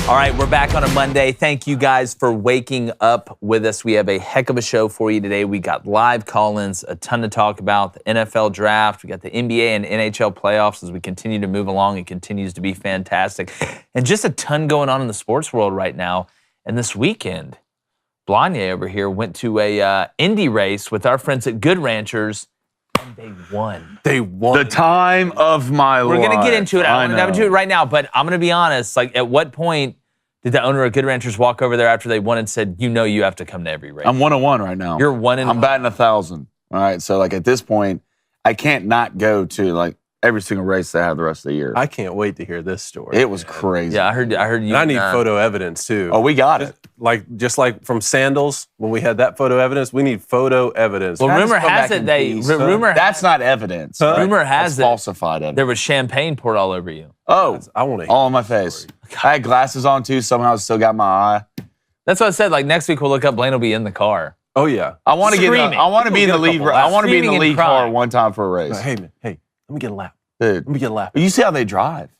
All right, we're back on a Monday. Thank you guys for waking up with us. We have a heck of a show for you today. We got live call-ins, a ton to talk about, the NFL draft. We got the NBA and NHL playoffs as we continue to move along. It continues to be fantastic. And just a ton going on in the sports world right now. And this weekend, Blanye over here went to a Indy race with our friends at Good Ranchers, and they won. They won. The time of my life. We're going to get into it. I want to dive into it right now, but I'm going to be honest. Like, at what point did the owner of Good Ranchers walk over there after they won and said, you know you have to come to every race? I'm 1-1 right now. You're 1-1. I'm batting 1,000. All right, so like at this point, I can't not go to like every single race they have the rest of the year. I can't wait to hear this story. It was crazy. Yeah, I heard you. And I need photo evidence too. Oh, we got it. Just like from Sandals, when we had that photo evidence, we need photo evidence. Well, rumor has it that's not evidence. Huh? Right? Rumor has that's falsified evidence. there was champagne poured all over you. Oh, I want to all on my face. I had glasses on too. Somehow I still got my eye. That's what I said. Like, next week we'll look up. Blaine will be in the car. Oh yeah. I want to Screaming. I want to be in the lead. I want to be in the Screaming and lead car crying. one time for a race. Hey man, hey, let me get a lap. Dude, Let me get a lap. you see how they drive?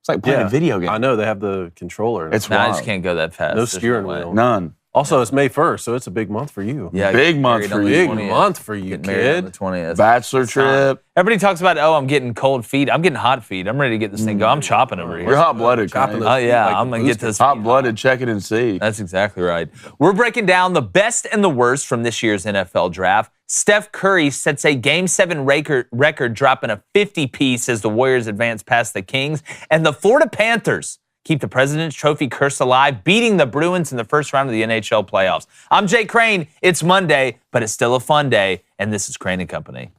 It's like playing a video game. I know they have the controller. It's Nah, I wild. just can't go that fast. No There's steering way. wheel. None. Also, it's May 1st, so it's a big month for you. Yeah, Big get month married for on the you. Big 20th. month for you, Get married on kid. the 20th. Bachelor trip. Everybody talks about, oh, I'm getting cold feet. I'm getting hot feet. I'm ready to get this thing going. I'm chopping over here. You're hot-blooded, Chopping Crain. those Oh, yeah, like I'm going to get booster. this. Hot-blooded, check it and see. That's exactly right. We're breaking down the best and the worst from this year's NFL draft. Steph Curry sets a Game 7 record, dropping a 50-piece as the Warriors advance past the Kings. And the Florida Panthers keep the President's Trophy curse alive, beating the Bruins in the first round of the NHL playoffs. I'm Jake Crain. It's Monday, but it's still a fun day, and this is Crain & Company.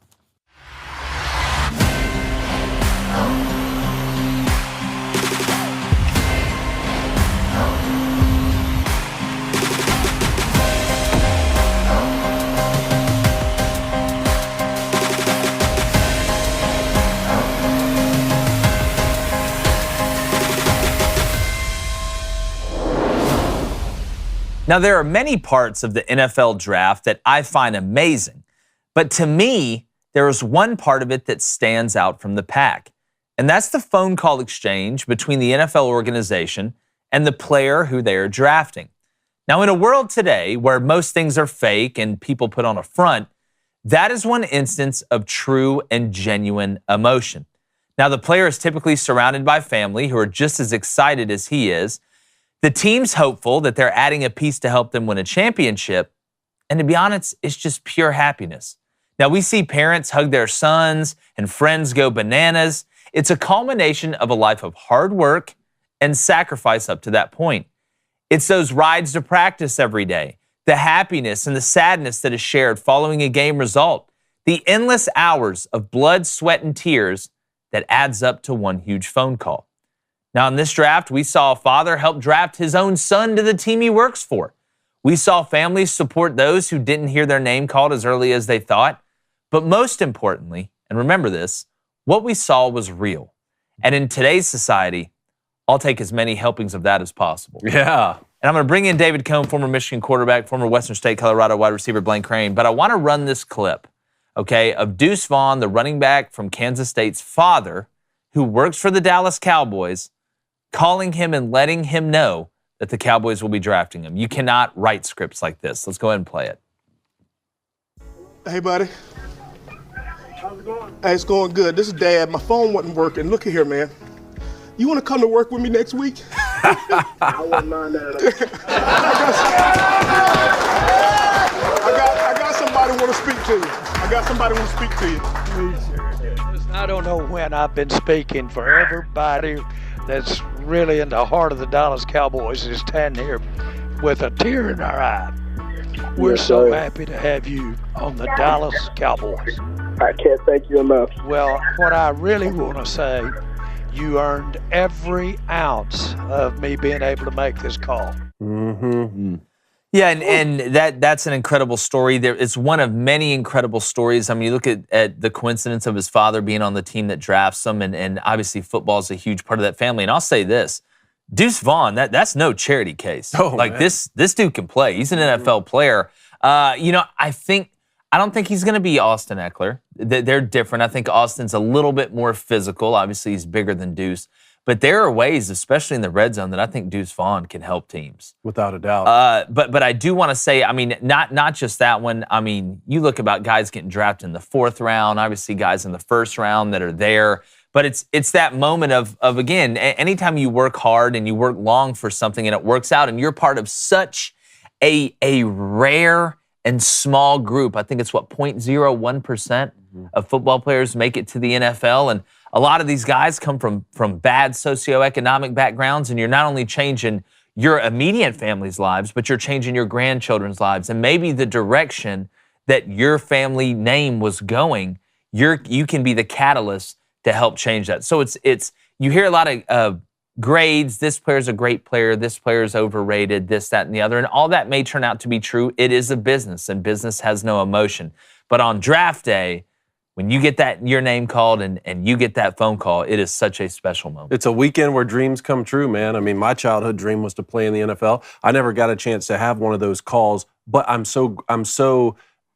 Now, there are many parts of the NFL draft that I find amazing, but to me, there is one part of it that stands out from the pack, and that's the phone call exchange between the NFL organization and the player who they are drafting. Now, in a world today where most things are fake and people put on a front, that is one instance of true and genuine emotion. Now, the player is typically surrounded by family who are just as excited as he is. The team's hopeful that they're adding a piece to help them win a championship. And to be honest, it's just pure happiness. Now, we see parents hug their sons and friends go bananas. It's a culmination of a life of hard work and sacrifice up to that point. It's those rides to practice every day, the happiness and the sadness that is shared following a game result, the endless hours of blood, sweat, and tears that adds up to one huge phone call. Now, in this draft, we saw a father help draft his own son to the team he works for. We saw families support those who didn't hear their name called as early as they thought. But most importantly, and remember this, what we saw was real. And in today's society, I'll take as many helpings of that as possible. Yeah. And I'm going to bring in David Cohn, former Michigan quarterback, former Western State, Colorado wide receiver Blaine Crain. But I want to run this clip, okay, of Deuce Vaughn, the running back from Kansas State's father, who works for the Dallas Cowboys, calling him and letting him know that the Cowboys will be drafting him. You cannot write scripts like this. Let's go ahead and play it. Hey, buddy. How's it going? Hey, it's going good. This is Dad. My phone wasn't working. Look at here, man. You want to come to work with me next week? I wouldn't mind that. I got somebody want to speak to you. I got somebody want to speak to you. I don't know when I've been speaking for everybody that's really in the heart of the Dallas Cowboys is standing here with a tear in our eye. We're so happy to have you on the Dallas Cowboys. I can't thank you enough. Well, what I really want to say, you earned every ounce of me being able to make this call. Mm-hmm. Yeah, and that's an incredible story. It's one of many incredible stories. I mean, you look at the coincidence of his father being on the team that drafts him, and obviously football is a huge part of that family. And I'll say this, Deuce Vaughn, that's no charity case. Oh, like man. this dude can play. He's an NFL player. I don't think he's going to be Austin Eckler. They're different. I think Austin's a little bit more physical. Obviously, he's bigger than Deuce. But there are ways, especially in the red zone, that I think Deuce Vaughn can help teams. Without a doubt. But I do want to say, I mean, not just that one. I mean, you look about guys getting drafted in the 4th round, obviously guys in the 1st round that are there. But it's that moment of again, anytime you work hard and you work long for something and it works out and you're part of such a rare and small group. I think it's 0.01% of football players make it to the NFL. And a lot of these guys come from bad socioeconomic backgrounds, and you're not only changing your immediate family's lives, but you're changing your grandchildren's lives. And maybe the direction that your family name was going, you can be the catalyst to help change that. So it's you hear a lot of grades. This player's a great player. This player's overrated. This, that, and the other. And all that may turn out to be true. It is a business, and business has no emotion. But on draft day, when you get your name called and you get that phone call, it is such a special moment. It's a weekend where dreams come true, man. I mean, my childhood dream was to play in the NFL. I never got a chance to have one of those calls, but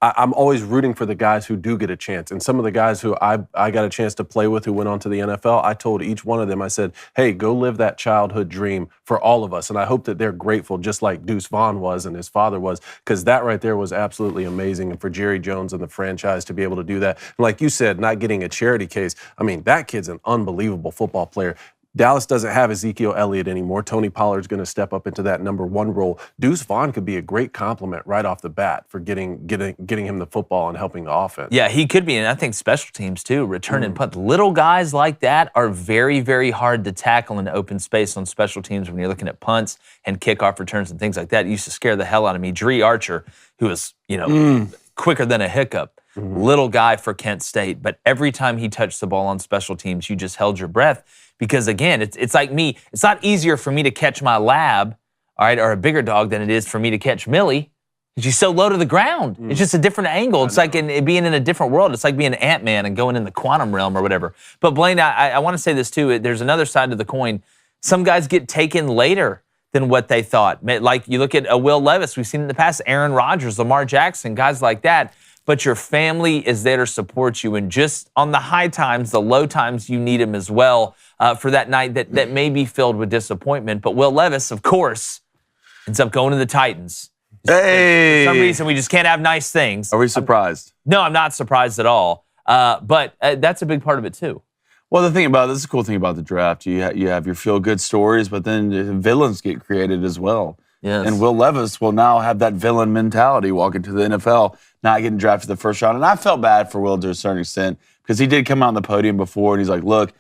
I'm always rooting for the guys who do get a chance. And some of the guys who I got a chance to play with who went on to the NFL, I told each one of them, I said, hey, go live that childhood dream for all of us. And I hope that they're grateful, just like Deuce Vaughn was and his father was, because that right there was absolutely amazing. And for Jerry Jones and the franchise to be able to do that. And like you said, not getting a charity case, I mean, that kid's an unbelievable football player. Dallas doesn't have Ezekiel Elliott anymore. Tony Pollard's going to step up into that number 1 role. Deuce Vaughn could be a great compliment right off the bat for getting him the football and helping the offense. Yeah, he could be, and I think special teams too, return and punt. Little guys like that are very, very hard to tackle in open space on special teams when you're looking at punts and kickoff returns and things like that. It used to scare the hell out of me. Dree Archer, who was, quicker than a hiccup, little guy for Kent State, but every time he touched the ball on special teams, you just held your breath. Because again, it's like me. It's not easier for me to catch my lab, all right, or a bigger dog than it is for me to catch Millie. Because she's so low to the ground. It's just a different angle. It's like being in a different world. It's like being Ant-Man and going in the quantum realm or whatever. But Blaine, I want to say this too. There's another side to the coin. Some guys get taken later than what they thought. Like you look at Will Levis. We've seen in the past Aaron Rodgers, Lamar Jackson, guys like that. But your family is there to support you. And just on the high times, the low times, you need them as well for that night that may be filled with disappointment. But Will Levis, of course, ends up going to the Titans. Hey! For some reason, we just can't have nice things. Are we surprised? No, I'm not surprised at all. But that's a big part of it, too. Well, this is the cool thing about the draft. You have your feel-good stories, but then villains get created as well. Yes. And Will Levis will now have that villain mentality walking to the NFL, not getting drafted the 1st round. And I felt bad for Will to a certain extent because he did come out on the podium before and he's like, look,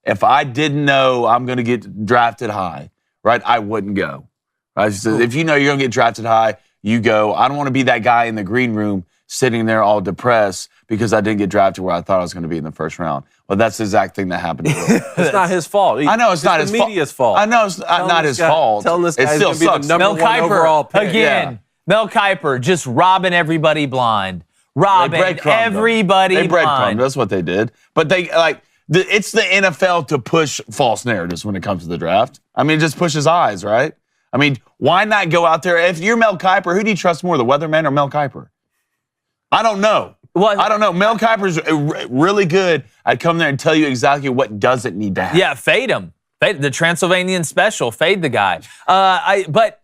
if I didn't know I'm going to get drafted high, right, I wouldn't go. Right? He says, if you know you're going to get drafted high, you go. I don't want to be that guy in the green room sitting there all depressed because I didn't get drafted where I thought I was going to be in the 1st round. Well, that's the exact thing that happened to Will. It's not his fault. I know it's not his fault. The media's fault. I know it's not his fault. Telling this guy it still he's going to be the number 1 overall pick. Again, Mel Kiper just robbing everybody blind. Robbing everybody blind. That's what they did. But it's the NFL to push false narratives when it comes to the draft. I mean, it just pushes eyes, right? I mean, why not go out there? If you're Mel Kiper, who do you trust more, the weatherman or Mel Kiper? I don't know. Well, I don't know. Mel Kiper's really good. I'd come there and tell you exactly what doesn't need to happen. Yeah, fade him. Fade the Transylvanian special. Fade the guy. But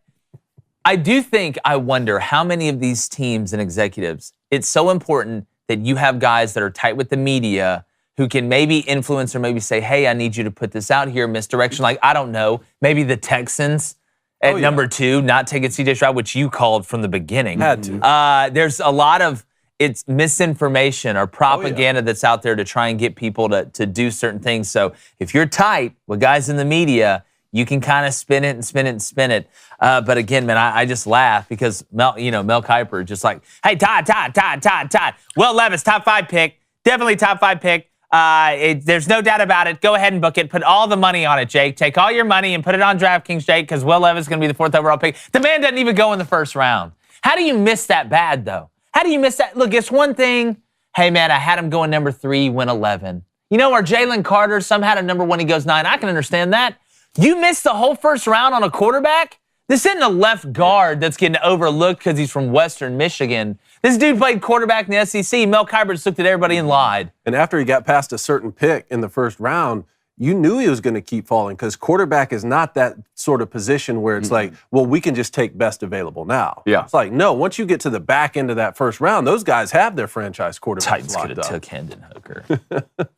I do think, I wonder how many of these teams and executives, it's so important that you have guys that are tight with the media who can maybe influence or maybe say, hey, I need you to put this out here, misdirection. Like, I don't know, maybe the Texans at number 2, not taking C.J. Stroud, which you called from the beginning. Had to. There's a lot of it's misinformation or propaganda that's out there to try and get people to do certain things. So if you're tight with guys in the media, you can kind of spin it and spin it and spin it. But again, man, I just laugh because Mel Kiper just like, hey, Todd. Will Levis, top 5 pick. Definitely top 5 pick. There's no doubt about it. Go ahead and book it. Put all the money on it, Jake. Take all your money and put it on DraftKings, Jake, because Will Levis is going to be the 4th overall pick. The man doesn't even go in the 1st round. How do you miss that bad, though? How do you miss that? Look, it's one thing. Hey, man, I had him going number 3, went 11. You know, or Jalen Carter, some had him number 1, he goes 9. I can understand that. You missed the whole 1st round on a quarterback? This isn't a left guard that's getting overlooked because he's from Western Michigan. This dude played quarterback in the SEC. Mel Kiper just looked at everybody and lied. And after he got past a certain pick in the 1st round, you knew he was going to keep falling because quarterback is not that sort of position where it's like, well, we can just take best available now. Yeah. It's like, no, once you get to the back end of that first round, those guys have their franchise quarterback Titans locked could up. have took Hendon Hooker.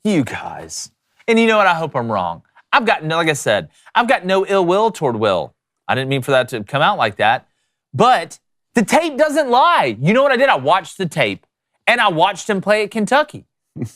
You guys. And you know what? I hope I'm wrong. Like I said, I've got no ill will toward Will. I didn't mean for that to come out like that. But the tape doesn't lie. You know what I did? I watched the tape, and I watched him play at Kentucky.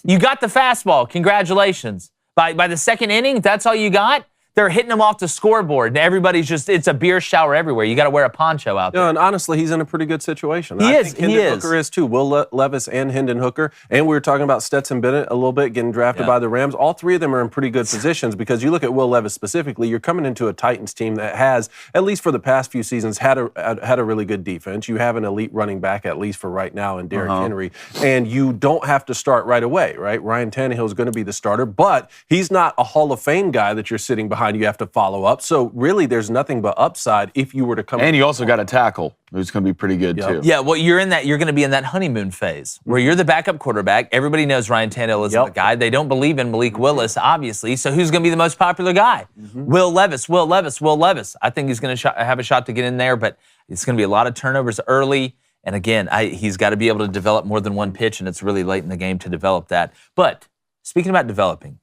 You got the fastball. Congratulations. By the second inning, that's all you got? They're hitting him off the scoreboard, and everybody's it's a beer shower everywhere. You got to wear a poncho out there. No, and honestly, he's in a pretty good situation. He I is. think Hendon He is. Hooker is too. Will Levis and Hendon Hooker. And we were talking about Stetson Bennett a little bit, getting drafted by the Rams. All three of them are in pretty good positions because you look at Will Levis specifically, you're coming into a Titans team that has, at least for the past few seasons, had a really good defense. You have an elite running back, at least for right now, in Derrick Henry. And you don't have to start right away, right? Ryan Tannehill is going to be the starter, but he's not a Hall of Fame guy that you're sitting behind. You have to follow up. So really, there's nothing but upside if you were to come. And you also got a tackle who's going to be pretty good too. Yeah, well, you're going to be in that honeymoon phase where you're the backup quarterback. Everybody knows Ryan Tannehill isn't the guy. They don't believe in Malik Willis, obviously. So who's going to be the most popular guy? Will Levis. I think he's going to have a shot to get in there, but it's going to be a lot of turnovers early. And again, he's got to be able to develop more than one pitch, and it's really late in the game to develop that. But speaking about developing,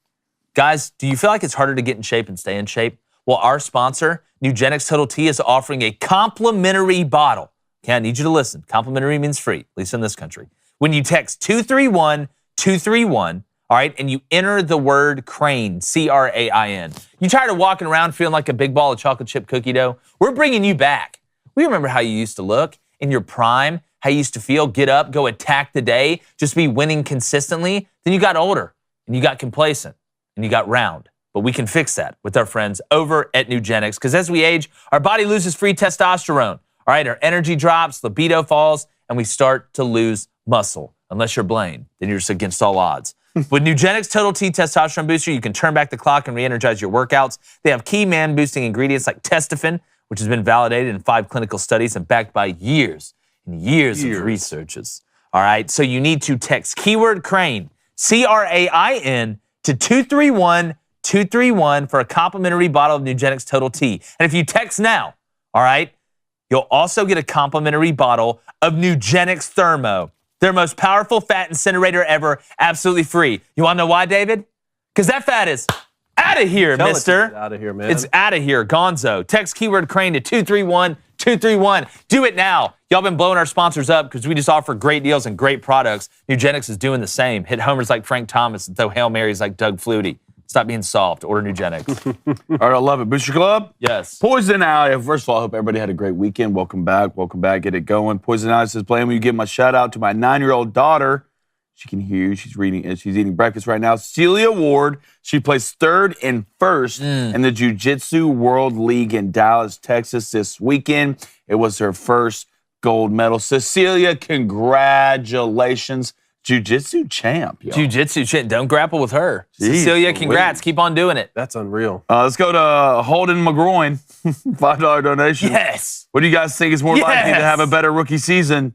guys, do you feel like it's harder to get in shape and stay in shape? Well, our sponsor, Nugenix Total T, is offering a complimentary bottle. Okay, I need you to listen. Complimentary means free, at least in this country. When you text 231-231, all right, and you enter the word Crain, C-R-A-I-N. You tired of walking around feeling like a big ball of chocolate chip cookie dough? We're bringing you back. We remember how you used to look in your prime, how you used to feel, get up, go attack the day, just be winning consistently. Then you got older, and you got complacent, and you got round. But we can fix that with our friends over at Nugenix, because as we age, our body loses free testosterone. All right, our energy drops, libido falls, and we start to lose muscle. Unless you're Blaine, then you're just against all odds. With Nugenix Total T Testosterone Booster, you can turn back the clock and re-energize your workouts. They have key man-boosting ingredients like testofen, which has been validated in 5 clinical studies and backed by years and years of researches. All right, so you need to text keyword Crain, C-R-A-I-N, to 231-231 for a complimentary bottle of Nugenix Total T. And if you text now, all right, you'll also get a complimentary bottle of Nugenix Thermo, their most powerful fat incinerator ever, absolutely free. You want to know why, David? Because that fat is out of here, mister. Out of here, man. It's out of here, gonzo. Text keyword Crain to 231-231. Do it now. Y'all been blowing our sponsors up because we just offer great deals and great products. Nugenix is doing the same. Hit homers like Frank Thomas and throw Hail Marys like Doug Flutie. Stop being soft. Order Nugenix. All right, I love it. Booster Club? Yes. Poison Alley. First of all, I hope everybody had a great weekend. Welcome back. Get it going. Poison Alley says, Blaine, will you give my shout out to my 9-year-old daughter? She can hear you. She's eating breakfast right now. Celia Ward. She plays 3rd and 1st in the Jiu-Jitsu World League in Dallas, Texas this weekend. It was her first gold medal. Cecilia, congratulations. Jiu-Jitsu champ, yo. Jiu-Jitsu champ. Don't grapple with her. Jeez, Cecilia, congrats. Keep on doing it. That's unreal. Let's go to Holden McGroin. $5 donation. Yes. What do you guys think is more likely to have a better rookie season?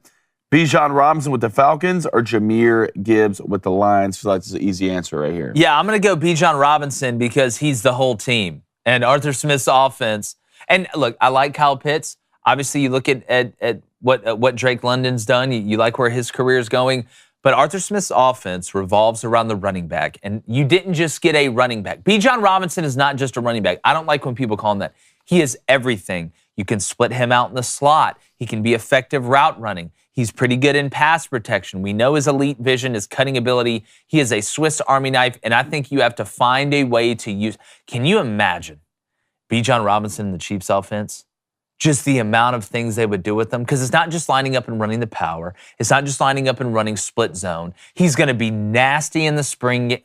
Bijan Robinson with the Falcons or Jahmyr Gibbs with the Lions? I feel like this is an easy answer right here. Yeah, I'm going to go Bijan Robinson because he's the whole team. And Arthur Smith's offense. And look, I like Kyle Pitts. Obviously, you look at what Drake London's done. You like where his career is going. But Arthur Smith's offense revolves around the running back. And you didn't just get a running back. Bijan Robinson is not just a running back. I don't like when people call him that. He is everything. You can split him out in the slot. He can be effective route running. He's pretty good in pass protection. We know his elite vision, his cutting ability. He is a Swiss Army knife, and I think you have to find a way to use. Can you imagine Bijan Robinson in the Chiefs offense? Just the amount of things they would do with them. Because it's not just lining up and running the power. It's not just lining up and running split zone. He's going to be nasty in the screen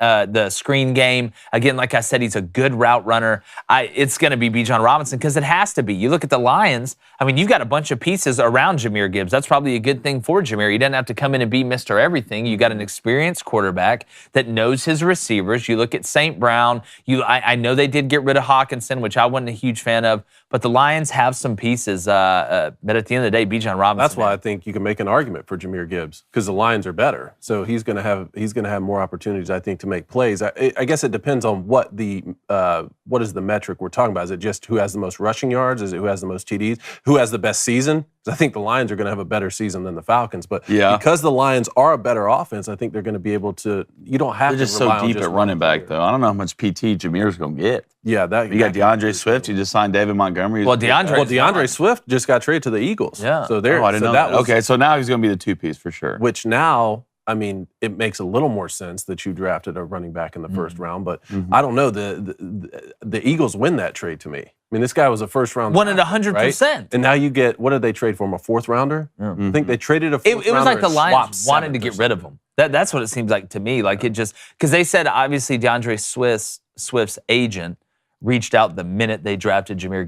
game. Again, like I said, he's a good route runner. It's going to be Bijan Robinson because it has to be. You look at the Lions, I mean, you've got a bunch of pieces around Jahmyr Gibbs. That's probably a good thing for Jahmyr. He doesn't have to come in and be Mr. Everything. You got an experienced quarterback that knows his receivers. You look at St. Brown. I know they did get rid of Hawkinson, which I wasn't a huge fan of. But the Lions have some pieces. But at the end of the day, Bijan Robinson. That's why I think you can make an argument for Jahmyr Gibbs because the Lions are better. So he's going to have more opportunities, I think, to make plays. I guess it depends on what is the metric we're talking about. Is it just who has the most rushing yards? Is it who has the most TDs? Who has the best season? Because I think the Lions are going to have a better season than the Falcons. But because the Lions are a better offense, I think they're going to be able to. You don't have They're to. Just so deep at running back, though. I don't know how much PT Jahmyr's going to get. Yeah, you got DeAndre Swift. You just signed David Montgomery. DeAndre Swift just got traded to the Eagles. Yeah. So there. I didn't know that. Okay, so now he's going to be the two-piece for sure. Which now, I mean, it makes a little more sense that you drafted a running back in the first round. But I don't know. The Eagles win that trade to me. I mean, this guy was a first-round. Won it 100%. And now you get, what did they trade for him? A fourth-rounder? I think they traded a fourth-rounder. It was like the Lions wanted to get rid of him. That's what it seems like to me. Like it just, because they said, obviously, DeAndre Swift's agent reached out the minute they drafted Jahmyr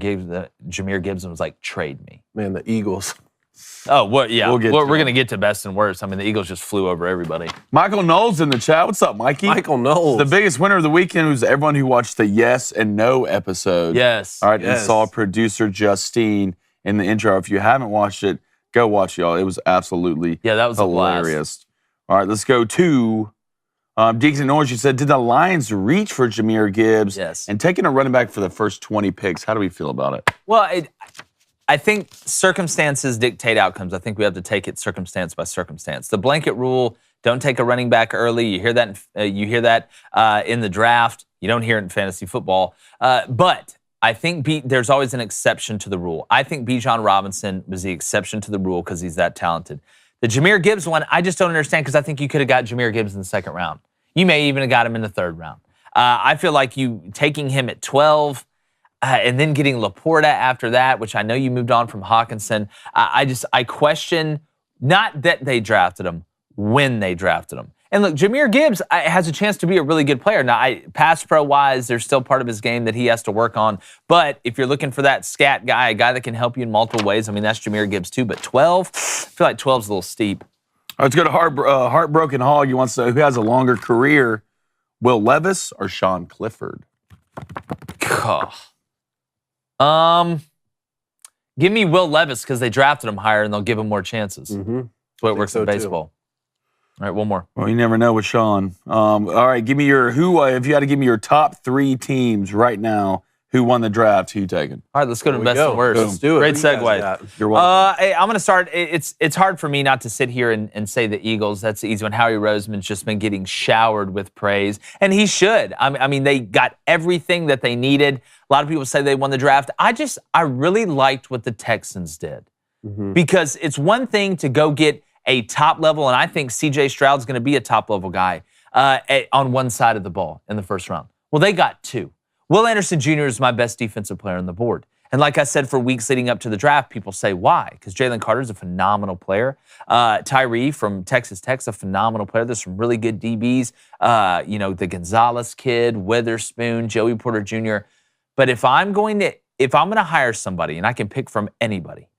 Gibbs and was like, trade me. Man, the Eagles. Oh, well, yeah. We're going to get to best and worst. I mean, the Eagles just flew over everybody. Michael Knowles in the chat. What's up, Mikey? Michael Knowles. The biggest winner of the weekend was everyone who watched the Yes and No episode. Yes. All right, yes. And saw producer Justine in the intro. If you haven't watched it, go watch it, y'all. It was absolutely that was hilarious. All right, let's go to Deeks and Orange. You said, did the Lions reach for Jahmyr Gibbs? Yes. And taking a running back for the first 20 picks, how do we feel about it? Well, I think circumstances dictate outcomes. I think we have to take it circumstance by circumstance. The blanket rule, don't take a running back early. You hear that in the draft. You don't hear it in fantasy football. But I think there's always an exception to the rule. I think Bijan Robinson was the exception to the rule because he's that talented. The Jahmyr Gibbs one, I just don't understand because I think you could have got Jahmyr Gibbs in the second round. You may even have got him in the third round. I feel like you taking him at 12 and then getting Laporta after that, which I know you moved on from Hawkinson. I question not that they drafted him, when they drafted him. And look, Jahmyr Gibbs has a chance to be a really good player. Now, pass pro-wise, there's still part of his game that he has to work on. But if you're looking for that scat guy, a guy that can help you in multiple ways, I mean, that's Jahmyr Gibbs too. But 12, I feel like 12's a little steep. All right, let's go to Heartbroken Hog. He wants to know who has a longer career, Will Levis or Sean Clifford? Give me Will Levis because they drafted him higher and they'll give him more chances. That's the way it works in baseball. All right, one more. Well, you never know with Sean. All right, give me your if you had to give me your top 3 teams right now who won the draft, who you taking? All right, let's go to best and worst. Let's do it. Great segue. You're welcome. I'm going to start. It's hard for me not to sit here and say the Eagles. That's the easy one. Howie Roseman's just been getting showered with praise, and he should. I mean, they got everything that they needed. A lot of people say they won the draft. I really liked what the Texans did because it's one thing to go get a top level, and I think C.J. Stroud's going to be a top level guy on one side of the ball in the first round. Well, they got 2. Will Anderson Jr. is my best defensive player on the board. And like I said, for weeks leading up to the draft, people say, why? Because Jalen Carter's a phenomenal player. Tyree from Texas Tech's a phenomenal player. There's some really good DBs. The Gonzalez kid, Witherspoon, Joey Porter Jr. But if I'm going to hire somebody, and I can pick from anybody,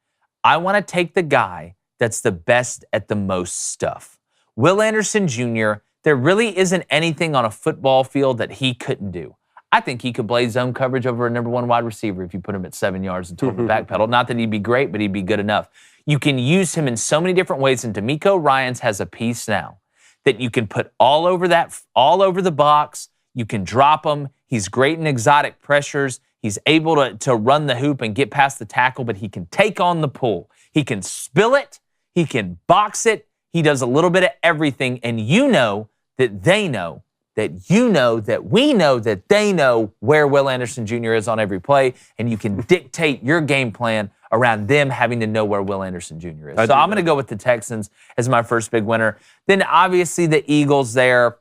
I want to take the guy that's the best at the most stuff. Will Anderson Jr., there really isn't anything on a football field that he couldn't do. I think he could play zone coverage over a number 1 wide receiver if you put him at 7 yards and told him to backpedal. Not that he'd be great, but he'd be good enough. You can use him in so many different ways, and DeMeco Ryans has a piece now that you can put all over the box. You can drop him. He's great in exotic pressures. He's able to run the hoop and get past the tackle, but he can take on the pull. He can spill it. He can box it. He does a little bit of everything, and you know that they know that you know that we know that they know where Will Anderson Jr. is on every play, and you can dictate your game plan around them having to know where Will Anderson Jr. is. So I'm going to go with the Texans as my first big winner. Then obviously the Eagles there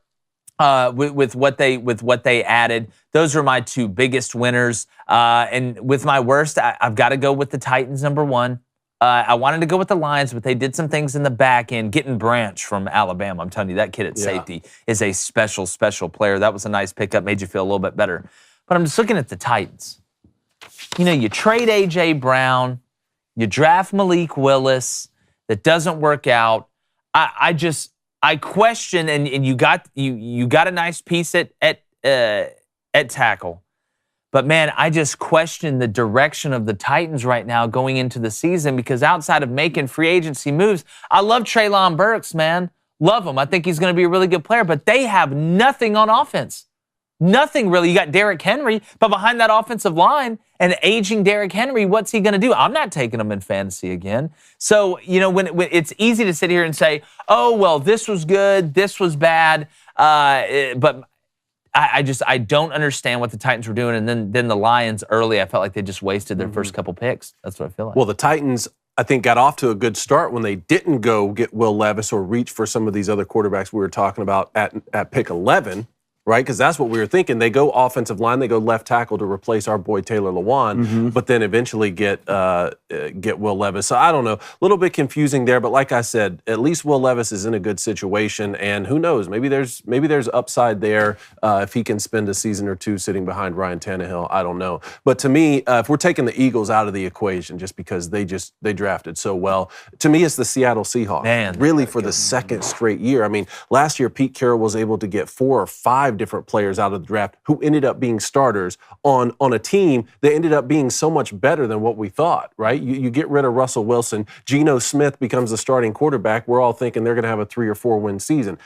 with what they added. Those are my 2 biggest winners. And with my worst, I've got to go with the Titans, number 1. I wanted to go with the Lions, but they did some things in the back end. Getting Branch from Alabama, I'm telling you, that kid at safety is a special, special player. That was a nice pickup, made you feel a little bit better. But I'm just looking at the Titans. You trade A.J. Brown, you draft Malik Willis, that doesn't work out. I question, and you got a nice piece at tackle. But, man, I just question the direction of the Titans right now going into the season because outside of making free agency moves, I love Treylon Burks, man. Love him. I think he's going to be a really good player, but they have nothing on offense. Nothing really. You got Derrick Henry, but behind that offensive line and aging Derrick Henry, what's he going to do? I'm not taking him in fantasy again. So, when it's easy to sit here and say, oh, well, this was good, this was bad, but I don't understand what the Titans were doing. And then the Lions early, I felt like they just wasted their first couple picks. That's what I feel like. Well, the Titans, I think, got off to a good start when they didn't go get Will Levis or reach for some of these other quarterbacks we were talking about at pick 11. Right, because that's what we were thinking. They go offensive line, they go left tackle to replace our boy Taylor Lewan, but then eventually get Will Levis. So I don't know, a little bit confusing there. But like I said, at least Will Levis is in a good situation, and who knows? Maybe there's upside there if he can spend a season or two sitting behind Ryan Tannehill. I don't know. But to me, if we're taking the Eagles out of the equation, just because they drafted so well, to me it's the Seattle Seahawks. Man, really for the second straight year. I mean, last year Pete Carroll was able to get 4 or 5 different players out of the draft who ended up being starters on a team that ended up being so much better than what we thought, right? You get rid of Russell Wilson, Geno Smith becomes the starting quarterback. We're all thinking they're going to have a 3 or 4 win season.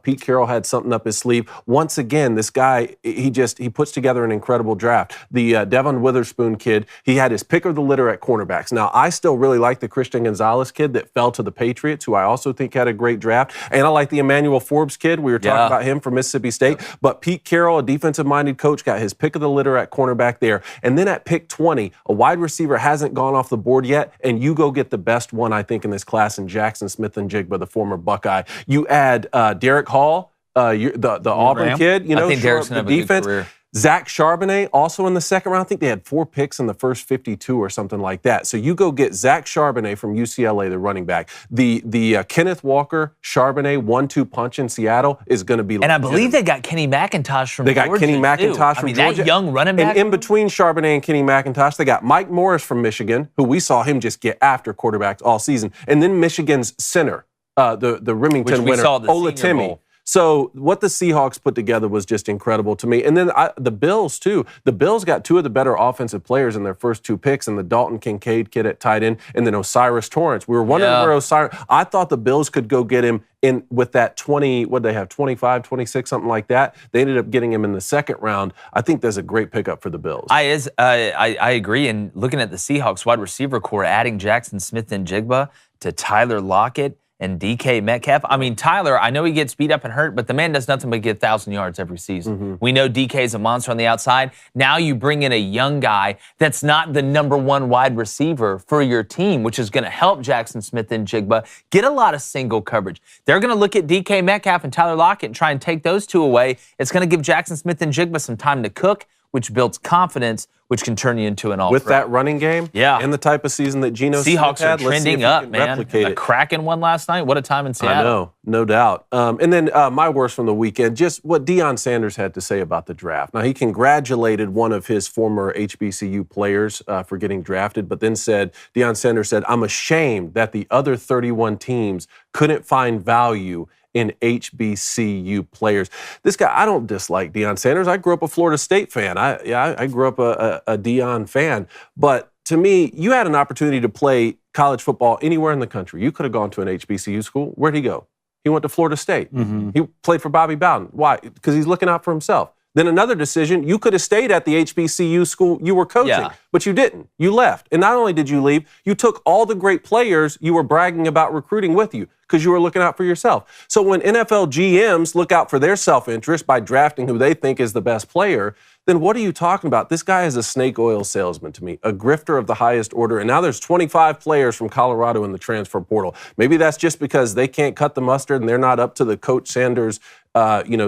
Pete Carroll had something up his sleeve. Once again, this guy, he puts together an incredible draft. The Devon Witherspoon kid, he had his pick of the litter at cornerbacks. Now, I still really like the Christian Gonzalez kid that fell to the Patriots, who I also think had a great draft. And I like the Emmanuel Forbes kid. We were talking about him from Mississippi State. But Pete Carroll, a defensive-minded coach, got his pick of the litter at cornerback there. And then at pick 20, a wide receiver hasn't gone off the board yet, and you go get the best one, I think, in this class in Jackson Smith-Njigba, the former Buckeye. You add Derek Hall, the Auburn kid, I think Derek's going to have a good career. Zach Charbonnet, also in the second round. I think they had 4 picks in the first 52 or something like that. So you go get Zach Charbonnet from UCLA, the running back. The Kenneth Walker, Charbonnet 1-2 punch in Seattle is going to be. And I believe they got Kenny McIntosh from Georgia. They got Kenny McIntosh from Georgia. That young running back. And in between Charbonnet and Kenny McIntosh, they got Mike Morris from Michigan, who we saw him just get after quarterbacks all season. And then Michigan's center, the Remington winner, Olatemi. So what the Seahawks put together was just incredible to me. And then the Bills, too. The Bills got 2 of the better offensive players in their first 2 picks, and the Dalton Kincaid kid at tight end, and then Osiris Torrance. We were wondering where Osiris... I thought the Bills could go get him in with that 20, what they have, 25, 26, something like that. They ended up getting him in the second round. I think that's a great pickup for the Bills. I agree. And looking at the Seahawks wide receiver core, adding Jackson Smith-Njigba to Tyler Lockett and DK Metcalf. I mean, Tyler, I know he gets beat up and hurt, but the man does nothing but get 1,000 yards every season. We know DK's a monster on the outside. Now you bring in a young guy that's not the number 1 wide receiver for your team, which is going to help Jackson Smith-Njigba get a lot of single coverage. They're going to look at DK Metcalf and Tyler Lockett and try and take those 2 away. It's going to give Jackson Smith-Njigba some time to cook, which builds confidence, which can turn you into an all-pro. With that running game and the type of season that Geno Smith had, Seahawks are trending up, man. A Kraken one last night. What a time in Seattle. I know, no doubt. And then my worst from the weekend, just what Deion Sanders had to say about the draft. Now, he congratulated one of his former HBCU players for getting drafted, but then Deion Sanders said, "I'm ashamed that the other 31 teams couldn't find value in HBCU players." This guy, I don't dislike Deion Sanders. I grew up a Florida State fan. I grew up a Deion fan. But to me, you had an opportunity to play college football anywhere in the country. You could have gone to an HBCU school. Where'd he go? He went to Florida State. He played for Bobby Bowden. Why? Because he's looking out for himself. Then another decision, you could have stayed at the HBCU school you were coaching, but you didn't. You left. And not only did you leave, you took all the great players you were bragging about recruiting with you because you were looking out for yourself. So when NFL GMs look out for their self-interest by drafting who they think is the best player, then what are you talking about? This guy is a snake oil salesman to me, a grifter of the highest order. And now there's 25 players from Colorado in the transfer portal. Maybe that's just because they can't cut the mustard and they're not up to the Coach Sanders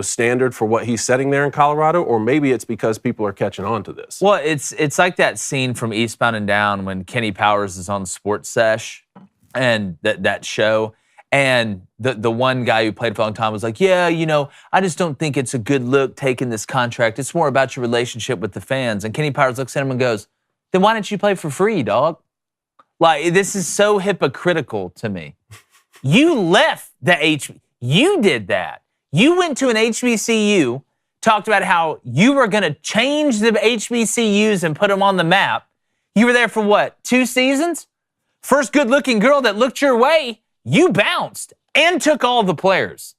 standard for what he's setting there in Colorado, or maybe it's because people are catching on to this. Well, it's like that scene from Eastbound and Down when Kenny Powers is on Sports Sesh and that show. And the one guy who played for a long time was like, yeah, I just don't think it's a good look taking this contract. It's more about your relationship with the fans. And Kenny Powers looks at him and goes, then why don't you play for free, dog? Like, this is so hypocritical to me. You left you did that. You went to an HBCU talked about how you were going to change the HBCUs and put them on the map. You were there for what, 2 seasons? First good-looking girl that looked your way, you bounced and took all the players.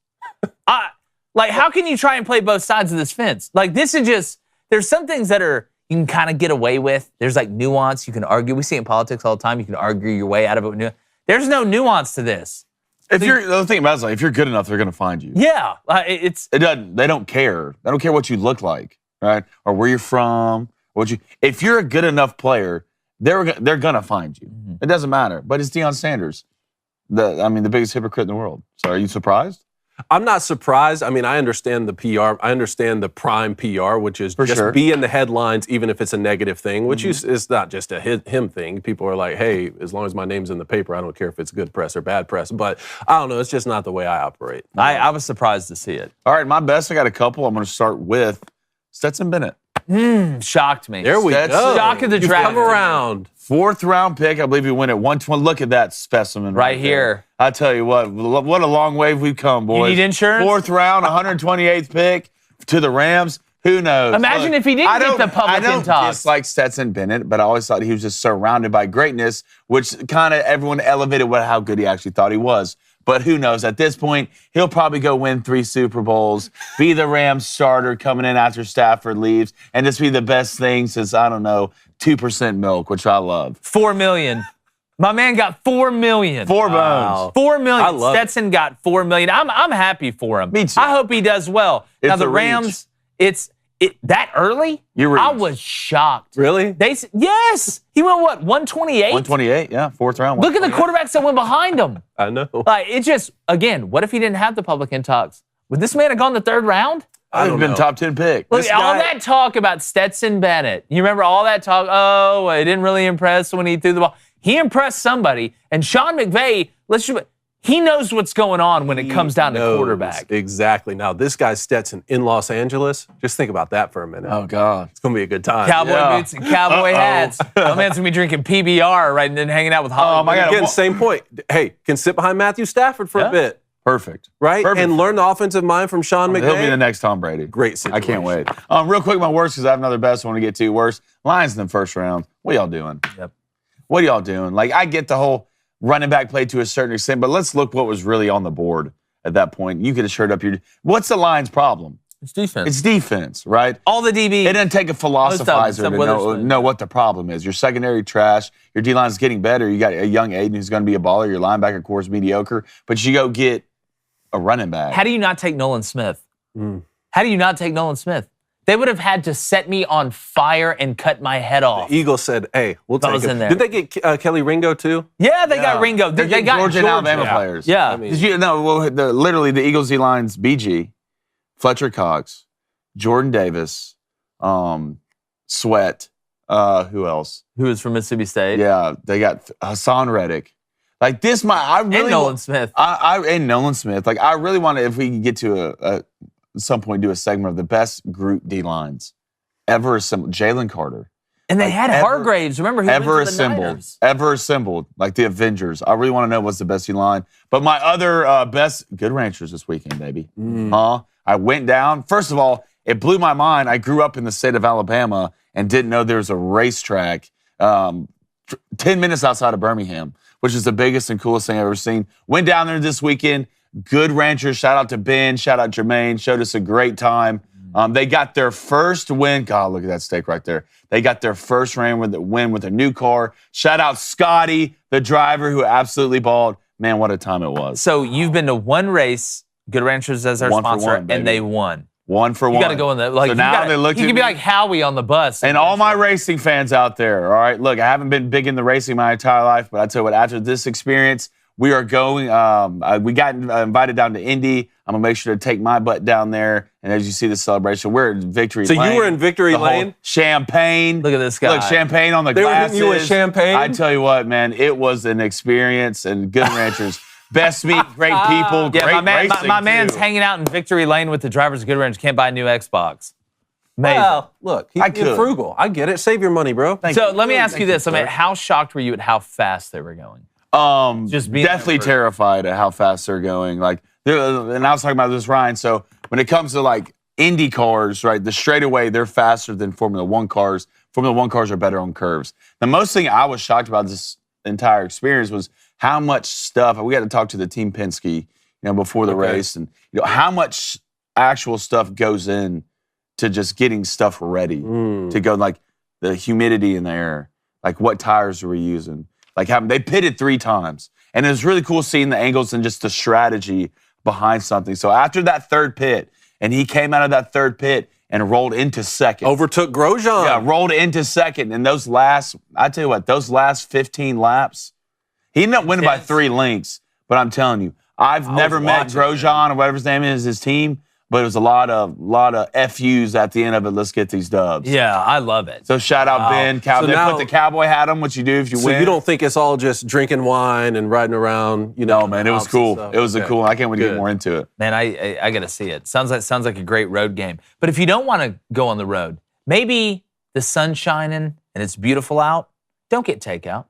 Like, how can you try and play both sides of this fence? Like, this is just, there's some things that are, you can kind of get away with. There's like nuance. You can argue. We see it in politics all the time. You can argue your way out of it. There's no nuance to this. The thing about it is, like, if you're good enough, they're going to find you. Yeah. They don't care. They don't care what you look like, right? Or where you're from. If you're a good enough player, they're going to find you. Mm-hmm. It doesn't matter. But it's Deion Sanders. The biggest hypocrite in the world. So are you surprised? I'm not surprised. I mean, I understand the PR. I understand the prime PR, which is be in the headlines, even if it's a negative thing, which is not just a him thing. People are like, hey, as long as my name's in the paper, I don't care if it's good press or bad press. But I don't know. It's just not the way I operate. I was surprised to see it. All right, my best. I got a couple. I'm going to start with Stetson Bennett. Shocked me. There we go. Shock of the draft. Come around. 4th round pick. I believe he went at 120. Look at that specimen right here. I tell you what a long way we've come, boys. You need insurance? 4th round, 128th pick to the Rams. Who knows? Imagine if he didn't get the public in talks. I don't dislike Stetson Bennett, but I always thought he was just surrounded by greatness, which kind of everyone elevated how good he actually thought he was. But who knows? At this point, he'll probably go win 3 Super Bowls, be the Rams starter coming in after Stafford leaves, and just be the best thing since, I don't know, 2% milk, which I love. $4 million. My man got $4 million. 4 bones. $4 million. I love Stetson got $4 million. I'm happy for him. Me too. I hope he does well. It's now the a Rams, it's that early? I was shocked. Really? Yes. He went what? 128? 128, yeah. 4th round. Look at the quarterbacks that went behind him. I know. Like, it just, again, what if he didn't have the public in talks? Would this man have gone the 3rd round? I don't been top 10 pick. Look, all that talk about Stetson Bennett. You remember all that talk? Oh, it didn't really impress when he threw the ball. He impressed somebody. And Sean McVay, he knows what's going on when it comes down to quarterback. Exactly. Now, this guy's Stetson in Los Angeles. Just think about that for a minute. Oh, God. It's going to be a good time. Cowboy boots and cowboy hats. My man's going to be drinking PBR right and then hanging out with Hollywood. my God. Again, same point. Hey, can sit behind Matthew Stafford for a bit. Perfect. Right? Perfect. And learn the offensive mind from Sean McVay. He'll be the next Tom Brady. Great situation. I can't wait. Real quick, my worst, because I have another best I want to get to. Worst, Lions in the 1st round. What y'all doing? Yep. What are y'all doing? Like, I get the whole running back play to a certain extent, but let's look what was really on the board at that point. You could have shirred up your... What's the Lions' problem? It's defense. It's defense, right? All the DBs. It doesn't take a philosophizer to know what the problem is. Your secondary trash. Your D-line's getting better. You got a young Aiden who's going to be a baller. Your linebacker core is mediocre. But you go get a running back. How do you not take Nolan Smith? How do you not take Nolan Smith? They would have had to set me on fire and cut my head off. The Eagles said, hey, we'll take him. Did they get Kelly Ringo, too? Yeah, they got Ringo. They got Georgia and Alabama players. Yeah. I mean, literally, the Eagles D-line's BG, Fletcher Cox, Jordan Davis, Sweat, who else? Who is from Mississippi State. Yeah, they got Hassan Reddick. Like this, and Nolan Smith. And Nolan Smith. Like, I really want to, if we can get to at some point, do a segment of the best group D lines ever assembled. Jalen Carter. And they had Hargraves. Remember, he went to the Niners. Ever assembled, like the Avengers. I really want to know what's the best D line. But my other best, Good Ranchers this weekend, baby. I went down. First of all, it blew my mind. I grew up in the state of Alabama and didn't know there was a racetrack 10 minutes outside of Birmingham, which is the biggest and coolest thing I've ever seen. Went down there this weekend. Good Ranchers. Shout out to Ben. Shout out Jermaine. Showed us a great time. They got their first win. God, look at that steak right there. They got their first win with a new car. Shout out Scotty, the driver, who absolutely balled. Man, what a time it was. So you've been to one race, Good Ranchers as our sponsor, and they won. 1 for 1. You got to go in the So now they looked at me. You can be like Howie on the bus. And all my racing fans out there, all right? Look, I haven't been big in the racing my entire life, but I tell you what, after this experience, we are going. We got invited down to Indy. I'm going to make sure to take my butt down there. And as you see the celebration, we're in Victory Lane. So you were in Victory Lane? Champagne. Look at this guy. Look, champagne on the They glasses. were hitting you with champagne? I tell you what, man, it was an experience. And Good Ranchers, best meat, great people, great racing, my man's too. hanging out in Victory Lane with the drivers of Good Ranchers. Can't buy a new Xbox. Amazing. Well, look, he's being frugal. I get it. Save your money, bro. So let me ask you this. I mean, how shocked were you at how fast they were going? Just being definitely terrified at how fast they're going. Like, and I was talking about this, Ryan. So when it comes to like Indy cars, right? The straightaway, they're faster than Formula One cars. Formula One cars are better on curves. The most thing I was shocked about this entire experience was how much stuff. We got to talk to the team Penske, before the race, and how much actual stuff goes in to just getting stuff ready to go, like the humidity in the air, like what tires are we using, like they pitted 3 times, and it was really cool seeing the angles and just the strategy behind something. So after that third pit, and he came out of that third pit and rolled into second. Overtook Grosjean. Yeah, rolled into second. And those last 15 laps, he ended up winning by 3 lengths. But I'm telling you, I've never met Grosjean or whatever his name is, his team, but it was a lot of FUs at the end of it. Let's get these dubs. Yeah, I love it. So shout out Ben. Cowboy. So put the cowboy hat on, what you do if you win. So you don't think it's all just drinking wine and riding around, No, man, it was cool. It was a cool one. I can't wait to get more into it. Man, I got to see it. Sounds like a great road game. But if you don't want to go on the road, maybe the sun's shining and it's beautiful out, don't get takeout.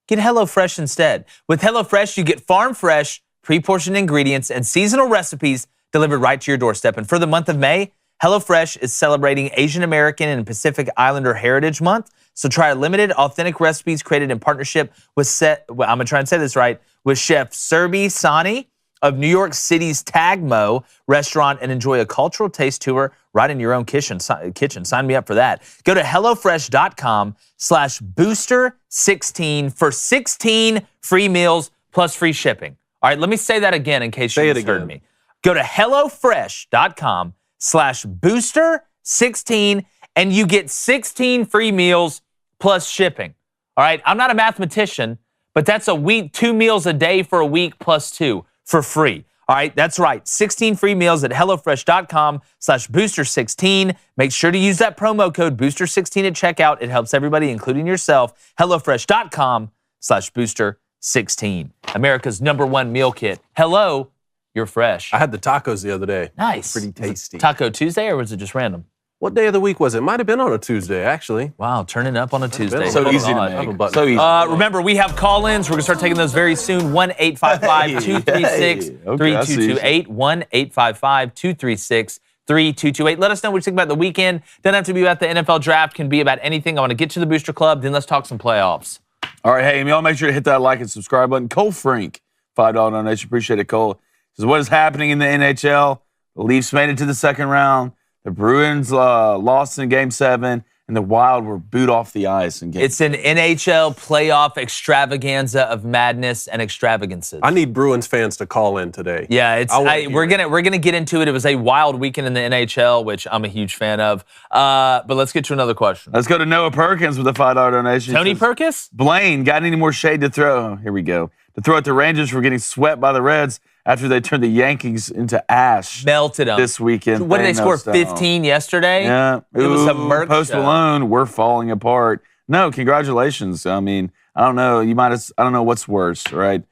Get HelloFresh instead. With HelloFresh, you get farm fresh, pre-portioned ingredients and seasonal recipes delivered right to your doorstep. And for the month of May, HelloFresh is celebrating Asian American and Pacific Islander Heritage Month. So try limited, authentic recipes created in partnership with I'm going to try and say this right, with Chef Serbi Sani of New York City's Tagmo restaurant, and enjoy a cultural taste tour right in your own kitchen. Sign me up for that. Go to HelloFresh.com/booster16 for 16 free meals plus free shipping. All right, let me say that again in case you misheard me. Go to HelloFresh.com/booster16 and you get 16 free meals plus shipping. All right, I'm not a mathematician, but that's a week, 2 meals a day for a week plus 2 for free. All right, that's right. 16 free meals at HelloFresh.com/booster16. Make sure to use that promo code booster16 at checkout. It helps everybody, including yourself. HelloFresh.com/booster16. America's #1 meal kit. Hello, you're fresh. I had the tacos the other day. Nice. Pretty tasty. Taco Tuesday, or was it just random? What day of the week was it? Might have been on a Tuesday, actually. Wow, turning up on a Tuesday. So easy to make. So easy. Remember, we have call-ins. We're going to start taking those very soon. 1-855-236-3228. 1-855-236-3228. Let us know what you think about the weekend. Doesn't have to be about the NFL draft. Can be about anything. I want to get to the Booster Club. Then let's talk some playoffs. All right, hey, y'all make sure to hit that like and subscribe button. Cole Frank, $5 donation. Appreciate it, Cole. Says, what is happening in the NHL? The Leafs made it to the second round. The Bruins lost in Game 7, and the Wild were booed off the ice in Game 7. It's an NHL playoff extravaganza of madness and extravagances. I need Bruins fans to call in today. Yeah, we're gonna get into it. It was a wild weekend in the NHL, which I'm a huge fan of. But let's get to another question. Let's go to Noah Perkins with a $5 donation. Tony Perkins? Blaine, got any more shade to throw? Here we go. To throw at the Rangers for getting swept by the Reds after they turned the Yankees into ash. Melted them this weekend. What did they score? 15 yesterday? Yeah. It was a Merc Post show. Malone, we're falling apart. No, congratulations. I mean, I don't know. I don't know what's worse, right?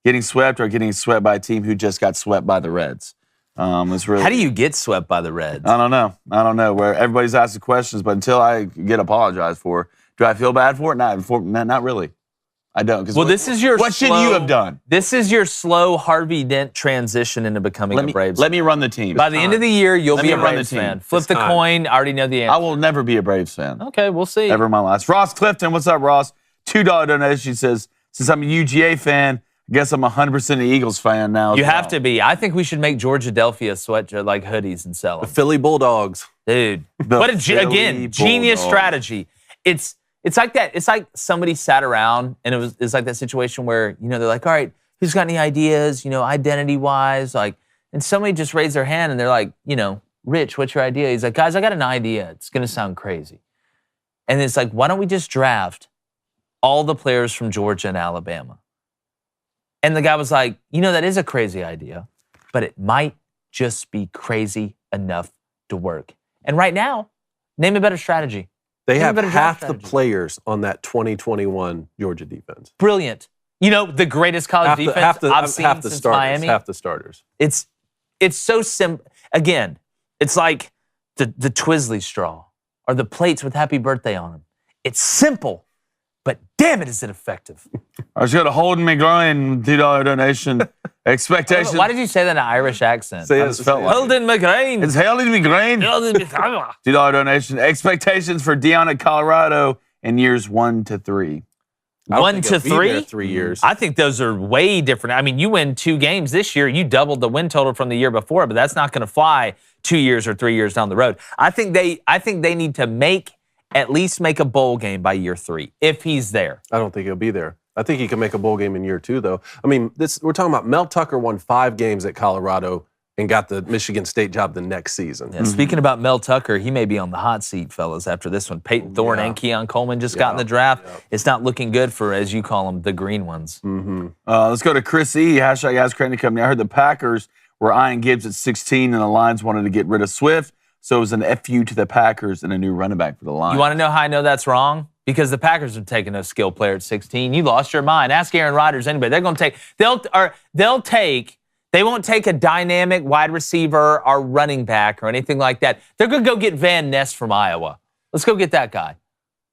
Getting swept or getting swept by a team who just got swept by the Reds. It's really. How do you get swept by the Reds? I don't know. Where everybody's asking questions, but until I get apologized for, do I feel bad for it? Not really. I don't. Well, what should you have done? This is your slow Harvey Dent transition into becoming a Braves. Let me run the team. By the end of the year, you'll be a Braves fan. Flip the coin. I already know the answer. I will never be a Braves fan. Okay, we'll see. Ever in my life. Ross Clifton, what's up, Ross? $2 donation. He says, since I'm a UGA fan, I guess I'm 100% an Eagles fan now. You have to be. I think we should make Georgia-Delphia sweatshirt like hoodies and sell them. The Philly Bulldogs. Dude. Genius strategy. It's like that. It's like somebody sat around and it's like that situation where, they're like, all right, who's got any ideas, identity-wise? And somebody just raised their hand and they're like, Rich, what's your idea? He's like, guys, I got an idea. It's going to sound crazy. And it's like, why don't we just draft all the players from Georgia and Alabama? And the guy was like, that is a crazy idea, but it might just be crazy enough to work. And right now, name a better strategy. They have half the players on that 2021 Georgia defense. Brilliant. The greatest college defense I've seen since Miami. Half the starters. It's so simple. Again, it's like the Twizzly straw or the plates with happy birthday on them. It's simple, but damn it, is it effective. I was going to hold me groin, $2 donation. Expectations. Why did you say that in an Irish accent? Say I it. just felt like Holden McGrain. it's holding me groin. $2 donation. Expectations for Deion at Colorado in years 1 to 3. I don't 1 think to he'll be there 3? 3 years. I think those are way different. I mean, you win 2 games this year, you doubled the win total from the year before, but that's not going to fly 2 years or 3 years down the road. I think they need to at least make a bowl game by year 3 if he's there. I don't think he'll be there. I think he can make a bowl game in year 2, though. I mean, we're talking about Mel Tucker won 5 games at Colorado and got the Michigan State job the next season. Yeah, Speaking about Mel Tucker, he may be on the hot seat, fellas, after this one. Peyton Thorne and Keon Coleman just got in the draft. Yeah. It's not looking good for, as you call them, the green ones. Mm-hmm. Let's go to Chris E. Hashtag Ask Crain Company. I heard the Packers were eyeing Gibbs at 16 and the Lions wanted to get rid of Swift. So it was an FU to the Packers and a new running back for the Lions. You want to know how I know that's wrong? Because the Packers have taken a skill player at 16. You lost your mind. Ask Aaron Rodgers, anybody. They're going to take, they won't take a dynamic wide receiver or running back or anything like that. They're going to go get Van Ness from Iowa. Let's go get that guy.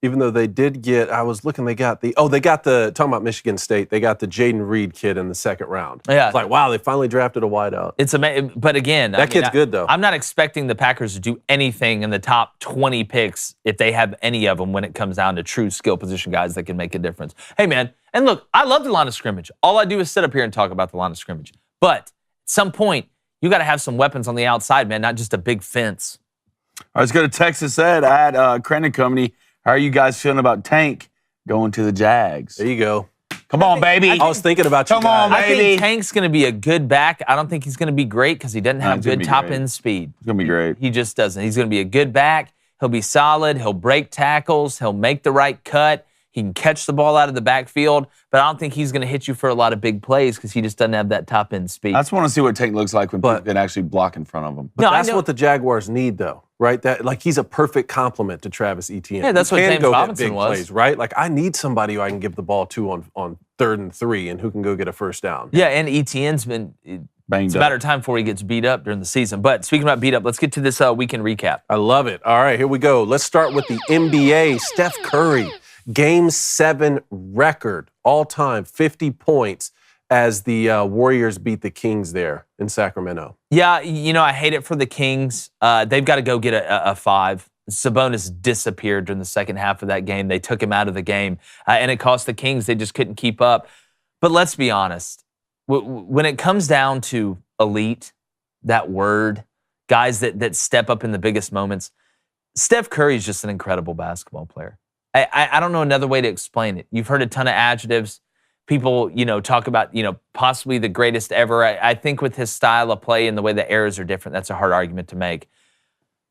Even though they did get, I was looking, talking about Michigan State, they got the Jaden Reed kid in the second round. Yeah. It's like, wow, they finally drafted a wideout. It's amazing. But again, kid's good, though. I'm not expecting the Packers to do anything in the top 20 picks if they have any of them when it comes down to true skill position guys that can make a difference. Hey, man, and look, I love the line of scrimmage. All I do is sit up here and talk about the line of scrimmage. But at some point, you got to have some weapons on the outside, man, not just a big fence. All right, let's go to Texas Ed at Crain Company. How are you guys feeling about Tank going to the Jags? There you go. Come on, baby. I was thinking about you Come guys. on, baby. I think Tank's going to be a good back. I don't think he's going to be great because he doesn't have good top-end speed. It's going to be great. He just doesn't. He's going to be a good back. He'll be solid. He'll break tackles. He'll make the right cut. He can catch the ball out of the backfield, but I don't think he's going to hit you for a lot of big plays because he just doesn't have that top-end speed. I just want to see what Tank looks like when people can actually block in front of him. But that's what the Jaguars need, though, right? He's a perfect complement to Travis Etienne. Yeah, that's what James Robinson was. Plays, right? Like, I need somebody who I can give the ball to on 3rd and 3 and who can go get a first down. Yeah, and Etienne's been banged it's a matter of time before he gets beat up during the season. But speaking about beat up, let's get to this weekend recap. I love it. All right, here we go. Let's start with the NBA. Steph Curry. Game 7 record, all-time, 50 points as the Warriors beat the Kings there in Sacramento. Yeah, I hate it for the Kings. They've got to go get a 5. Sabonis disappeared during the second half of that game. They took him out of the game, and it cost the Kings. They just couldn't keep up. But let's be honest. When it comes down to elite, that word, guys that step up in the biggest moments, Steph Curry is just an incredible basketball player. I don't know another way to explain it. You've heard a ton of adjectives. People, talk about, possibly the greatest ever. I think with his style of play and the way the eras are different, that's a hard argument to make.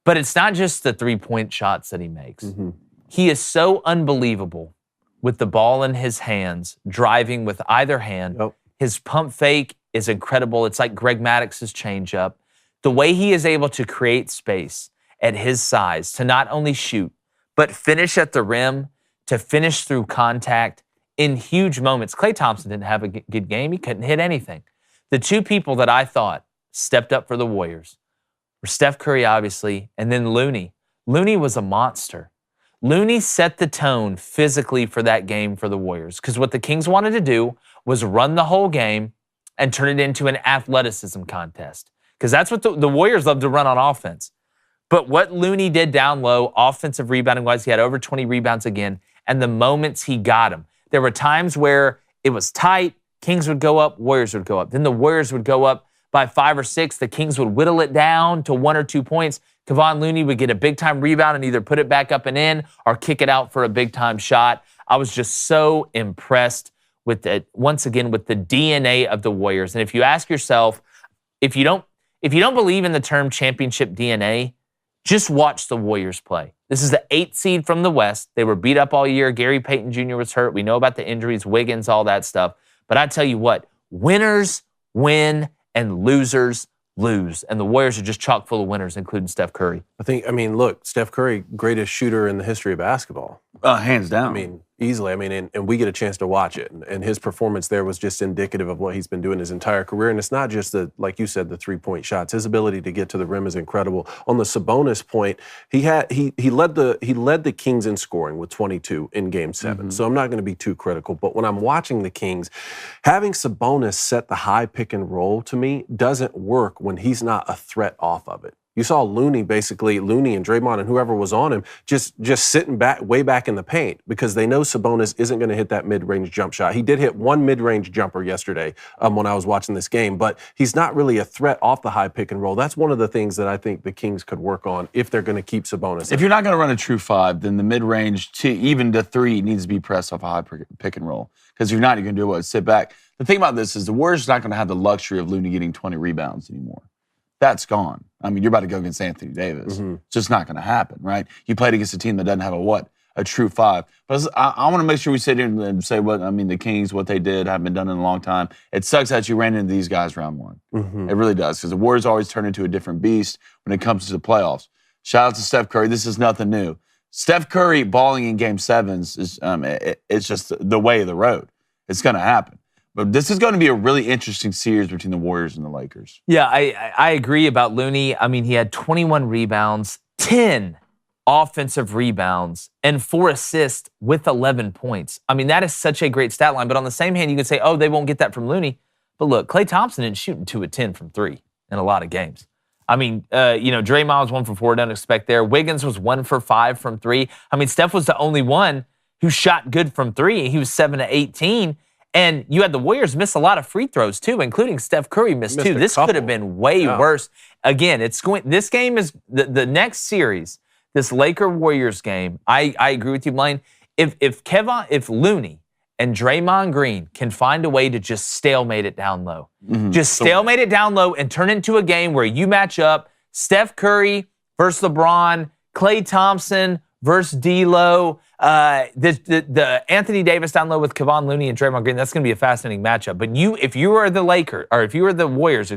But it's not just the 3-point shots that he makes. Mm-hmm. He is so unbelievable with the ball in his hands, driving with either hand. Yep. His pump fake is incredible. It's like Greg Maddox's changeup. The way he is able to create space at his size to not only shoot, but finish at the rim, to finish through contact in huge moments. Klay Thompson didn't have a good game. He couldn't hit anything. The 2 people that I thought stepped up for the Warriors were Steph Curry, obviously, and then Looney. Looney was a monster. Looney set the tone physically for that game for the Warriors because what the Kings wanted to do was run the whole game and turn it into an athleticism contest because that's what the Warriors love to run on offense. But what Looney did down low, offensive rebounding-wise, he had over 20 rebounds again, and the moments he got them. There were times where it was tight, Kings would go up, Warriors would go up. Then the Warriors would go up by 5 or 6. The Kings would whittle it down to 1 or 2 points. Kevon Looney would get a big-time rebound and either put it back up and in or kick it out for a big-time shot. I was just so impressed with once again, with the DNA of the Warriors. And if you ask yourself, if you don't believe in the term championship DNA, just watch the Warriors play. This is the 8th seed from the West. They were beat up all year. Gary Payton Jr. was hurt. We know about the injuries, Wiggins, all that stuff. But I tell you what, winners win and losers lose. And the Warriors are just chock full of winners, including Steph Curry. Look, Steph Curry, greatest shooter in the history of basketball. Hands down. I mean, Easily. I mean, and we get a chance to watch it. And his performance there was just indicative of what he's been doing his entire career. And it's not just like you said, the 3-point shots. His ability to get to the rim is incredible. On the Sabonis point, he led the Kings in scoring with 22 in Game 7. So I'm not going to be too critical. But when I'm watching the Kings, having Sabonis set the high pick and roll to me doesn't work when he's not a threat off of it. You saw Looney and Draymond and whoever was on him just sitting back, way back in the paint because they know Sabonis isn't going to hit that mid-range jump shot. He did hit one mid-range jumper yesterday when I was watching this game, but he's not really a threat off the high pick and roll. That's one of the things that I think the Kings could work on if they're going to keep Sabonis. If you're not going to run a true 5, then the mid-range to even to 3 needs to be pressed off a high pick and roll because you're not going to do what? Sit back. The thing about this is the Warriors are not going to have the luxury of Looney getting 20 rebounds anymore. That's gone. I mean, you're about to go against Anthony Davis. It's just not going to happen, right? You played against a team that doesn't have a true 5. But I want to make sure we sit here and say the Kings, what they did, haven't been done in a long time. It sucks that you ran into these guys round 1. It really does, because the Warriors always turn into a different beast when it comes to the playoffs. Shout out to Steph Curry. This is nothing new. Steph Curry balling in Game 7s is it's just the way of the road. It's going to happen. But this is going to be a really interesting series between the Warriors and the Lakers. Yeah, I agree about Looney. I mean, he had 21 rebounds, 10 offensive rebounds, and 4 assists with 11 points. I mean, that is such a great stat line. But on the same hand, you could say, oh, they won't get that from Looney. But look, Klay Thompson didn't shoot 2 of 10 from 3 in a lot of games. I mean, Draymond was 1 for 4, don't expect there. Wiggins was 1 for 5 from 3. I mean, Steph was the only one who shot good from 3. He was 7 of 18. And you had the Warriors miss a lot of free throws, too, including Steph Curry missed 2. This could have been way worse. Again, this game is the next series, this Laker-Warriors game. I agree with you, Blaine. If Looney and Draymond Green can find a way to just stalemate it down low, just stalemate it down low and turn it into a game where you match up Steph Curry versus LeBron, Klay Thompson versus D'Lo, the Anthony Davis down low with Kevon Looney and Draymond Green, that's going to be a fascinating matchup. But if you are the Warriors,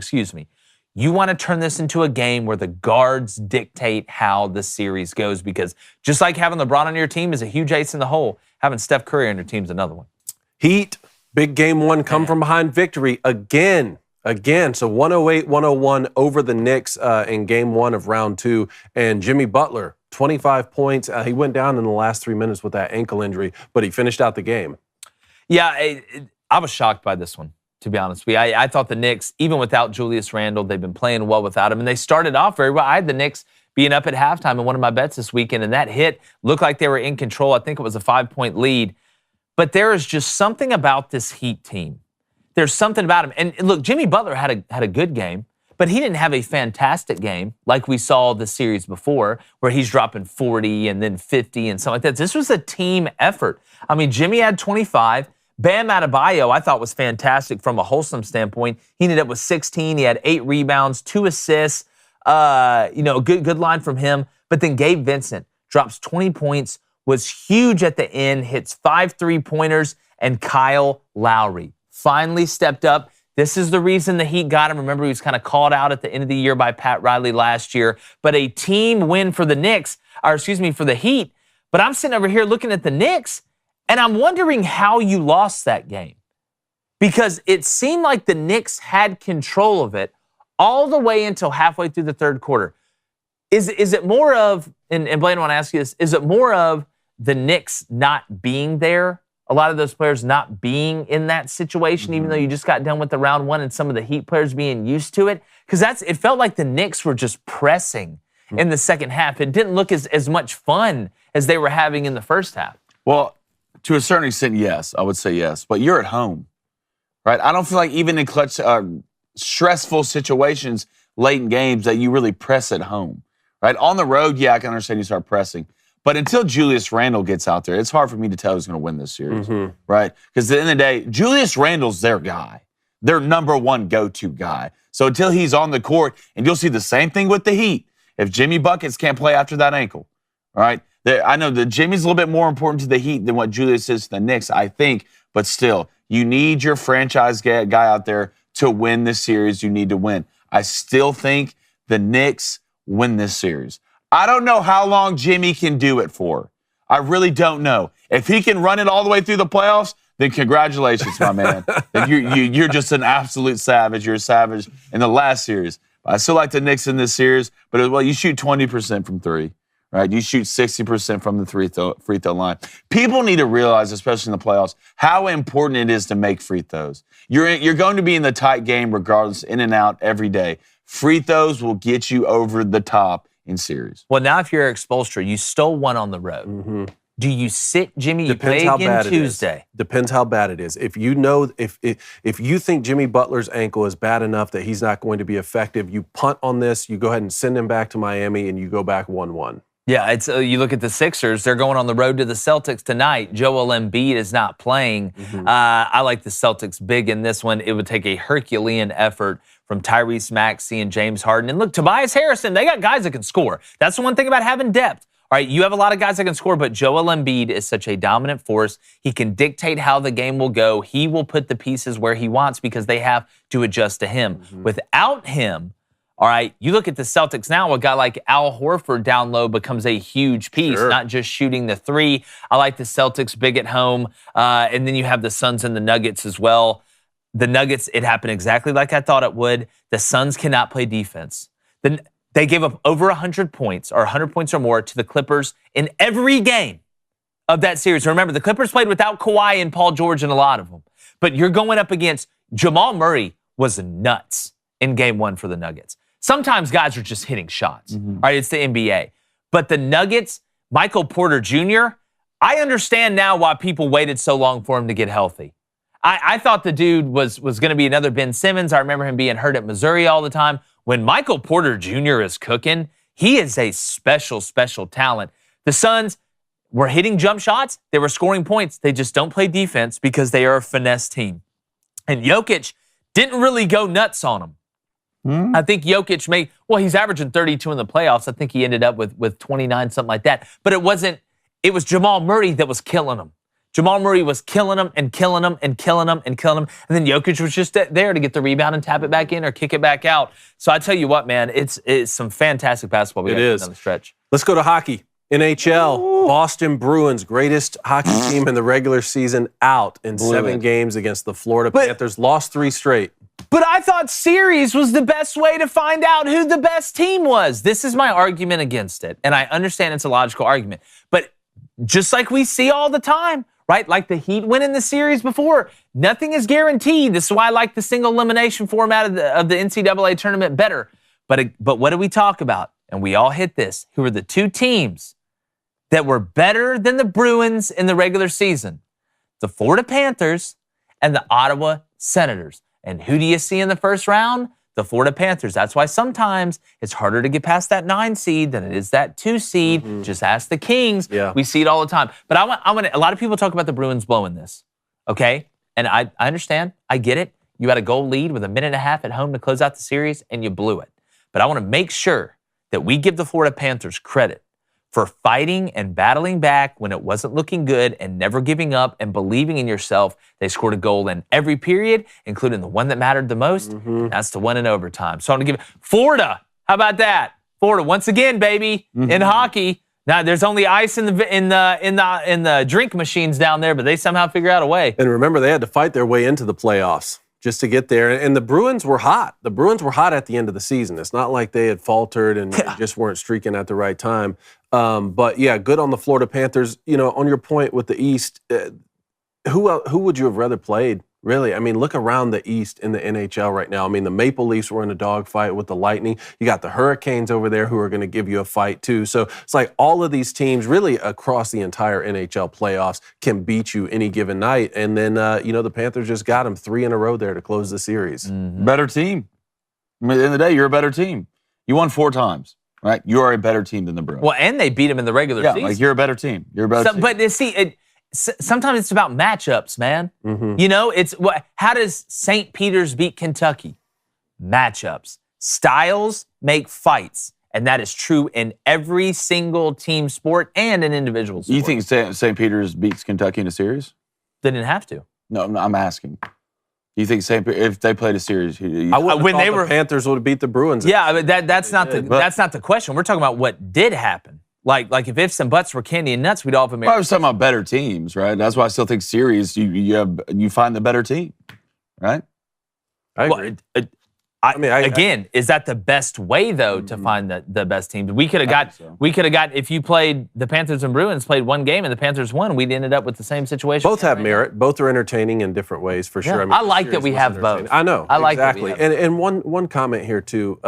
you want to turn this into a game where the guards dictate how the series goes, because just like having LeBron on your team is a huge ace in the hole, having Steph Curry on your team is another one. Heat, big Game 1, come from behind victory again. So 108-101 over the Knicks in Game 1 of Round 2. And Jimmy Butler, 25 points. He went down in the last 3 minutes with that ankle injury, but he finished out the game. Yeah, I was shocked by this one, to be honest with you. I thought the Knicks, even without Julius Randle, they've been playing well without him, and they started off very well. I had the Knicks being up at halftime in one of my bets this weekend, and that hit looked like they were in control. I think it was a 5-point lead. But there is just something about this Heat team. There's something about him. And look, Jimmy Butler had a good game, but he didn't have a fantastic game like we saw the series before, where he's dropping 40 and then 50 and something like that. This was a team effort. I mean, Jimmy had 25. Bam Adebayo, I thought, was fantastic from a wholesome standpoint. He ended up with 16. He had 8 rebounds, 2 assists. Good line from him. But then Gabe Vincent drops 20 points, was huge at the end, hits 5 3-pointers, and Kyle Lowry finally stepped up. This is the reason the Heat got him. Remember, he was kind of called out at the end of the year by Pat Riley last year. But a team win for the for the Heat. But I'm sitting over here looking at the Knicks, and I'm wondering how you lost that game. Because it seemed like the Knicks had control of it all the way until halfway through the third quarter. Is it more of, and Blaine, I want to ask you this, is it more of the Knicks not being there? A lot of those players not being in that situation, even though you just got done with the round 1, and some of the Heat players being used to it? Because it felt like the Knicks were just pressing in the second half. It didn't look as much fun as they were having in the first half. Well, to a certain extent, yes. I would say yes. But you're at home, right? I don't feel like even in clutch, stressful situations, late in games, that you really press at home, right? On the road, yeah, I can understand you start pressing. But until Julius Randle gets out there, it's hard for me to tell who's going to win this series, right? Because at the end of the day, Julius Randle's their guy, their number one go-to guy. So until he's on the court, and you'll see the same thing with the Heat, if Jimmy Buckets can't play after that ankle, all right? I know that Jimmy's a little bit more important to the Heat than what Julius is to the Knicks, I think, but still, you need your franchise guy out there to win this series. You need to win. I still think the Knicks win this series. I don't know how long Jimmy can do it for. I really don't know. If he can run it all the way through the playoffs, then congratulations, my man. Then you're just an absolute savage. You're a savage in the last series. I still like the Knicks in this series, but you shoot 20% from three, right? You shoot 60% from the free throw line. People need to realize, especially in the playoffs, how important it is to make free throws. You're going to be in the tight game regardless, in and out every day. Free throws will get you over the top in series. Well, now if you're Eric Spoelstra, you stole one on the road. Mm-hmm. Do you sit Jimmy? Depends you how play bad again Tuesday. Depends how bad it is. If you know, if you think Jimmy Butler's ankle is bad enough that he's not going to be effective, you punt on this. You go ahead and send him back to Miami, and you go back 1-1. Yeah, it's you look at the Sixers. They're going on the road to the Celtics tonight. Joel Embiid is not playing. Mm-hmm. I like the Celtics big in this one. It would take a Herculean effort from Tyrese Maxey and James Harden. And look, Tobias Harrison, they got guys that can score. That's the one thing about having depth. All right, you have a lot of guys that can score, but Joel Embiid is such a dominant force. He can dictate how the game will go. He will put the pieces where he wants because they have to adjust to him. Mm-hmm. Without him, all right, you look at the Celtics now, a guy like Al Horford down low becomes a huge piece, not just shooting the three. I like the Celtics big at home. And then you have the Suns and the Nuggets as well. The Nuggets, it happened exactly like I thought it would. The Suns cannot play defense. They gave up over 100 points or 100 points or more to the Clippers in every game of that series. Remember, the Clippers played without Kawhi and Paul George in a lot of them. But you're going up against Jamal Murray was nuts in game one for the Nuggets. Sometimes guys are just hitting shots. Mm-hmm. All right, it's the NBA. But the Nuggets, Michael Porter Jr., I understand now why people waited so long for him to get healthy. I thought the dude was going to be another Ben Simmons. I remember him being hurt at Missouri all the time. When Michael Porter Jr. is cooking, he is a special, special talent. The Suns were hitting jump shots. They were scoring points. They just don't play defense because they are a finesse team. And Jokic didn't really go nuts on them. I think Jokic he's averaging 32 in the playoffs. I think he ended up with 29, something like that. But it was Jamal Murray that was killing him. Jamal Murray was killing him and killing him and killing him and killing him. And then Jokic was just there to get the rebound and tap it back in or kick it back out. So I tell you what, man, it's some fantastic basketball we got down the stretch. Let's go to hockey. NHL, Boston Bruins, greatest hockey team in the regular season, out in 7 games against the Florida Panthers. Lost 3 straight. But I thought series was the best way to find out who the best team was. This is my argument against it. And I understand it's a logical argument. But just like we see all the time, right? Like the Heat winning the series before, nothing is guaranteed. This is why I like the single elimination format of the NCAA tournament better. But what do we talk about? And we all hit this. Who are the 2 teams that were better than the Bruins in the regular season? The Florida Panthers and the Ottawa Senators. And who do you see in the first round? The Florida Panthers. That's why sometimes it's harder to get past that 9 seed than it is that 2 seed. Mm-hmm. Just ask the Kings. Yeah. We see it all the time. But I want a lot of people talk about the Bruins blowing this, okay? And I understand. I get it. You had a goal lead with a minute and a half at home to close out the series, and you blew it. But I want to make sure that we give the Florida Panthers credit for fighting and battling back when it wasn't looking good and never giving up and believing in yourself. They scored a goal in every period, including the one that mattered the most. Mm-hmm. That's the one in overtime. So I'm going to give Florida. How about that? Florida, once again, baby, in hockey. Now, there's only ice in the drink machines down there, but they somehow figure out a way. And remember, they had to fight their way into the playoffs just to get there. And the Bruins were hot. The Bruins were hot at the end of the season. It's not like they had faltered and just weren't streaking at the right time. But yeah, good on the Florida Panthers. You know, on your point with the East, who would you have rather played? Really, I mean, look around the East in the NHL right now. I mean, the Maple Leafs were in a dogfight with the Lightning. You got the Hurricanes over there who are going to give you a fight too. So it's like all of these teams really across the entire NHL playoffs can beat you any given night. And then, the Panthers just got them 3 in a row there to close the series. Mm-hmm. Better team. I mean, at the end of the day, you're a better team. You won 4 times, right? You are a better team than the Bruins. Well, and they beat them in the regular season. Like you're a better team. You're a better team. But see, sometimes it's about matchups, man. Mm-hmm. You know, how does St. Peter's beat Kentucky? Matchups. Styles make fights. And that is true in every single team sport and an individual sport. You think St. Peter's beats Kentucky in a series? They didn't have to. No, I'm asking. Do you think if they played a series, I wouldn't the Panthers would have beat the Bruins? Yeah, but that's not the question. We're talking about what did happen. Like if ifs and buts were candy and nuts, we'd all have I was talking about better teams, right? That's why I still think series, you find the better team, right? I agree. Again, is that the best way though to find the best teams? We could have got if you played the Panthers and Bruins played one game and the Panthers won, we'd ended up with the same situation. Both have merit. Both are entertaining in different ways for sure. I like that we have both. I know. I like exactly. That we have and one comment here too,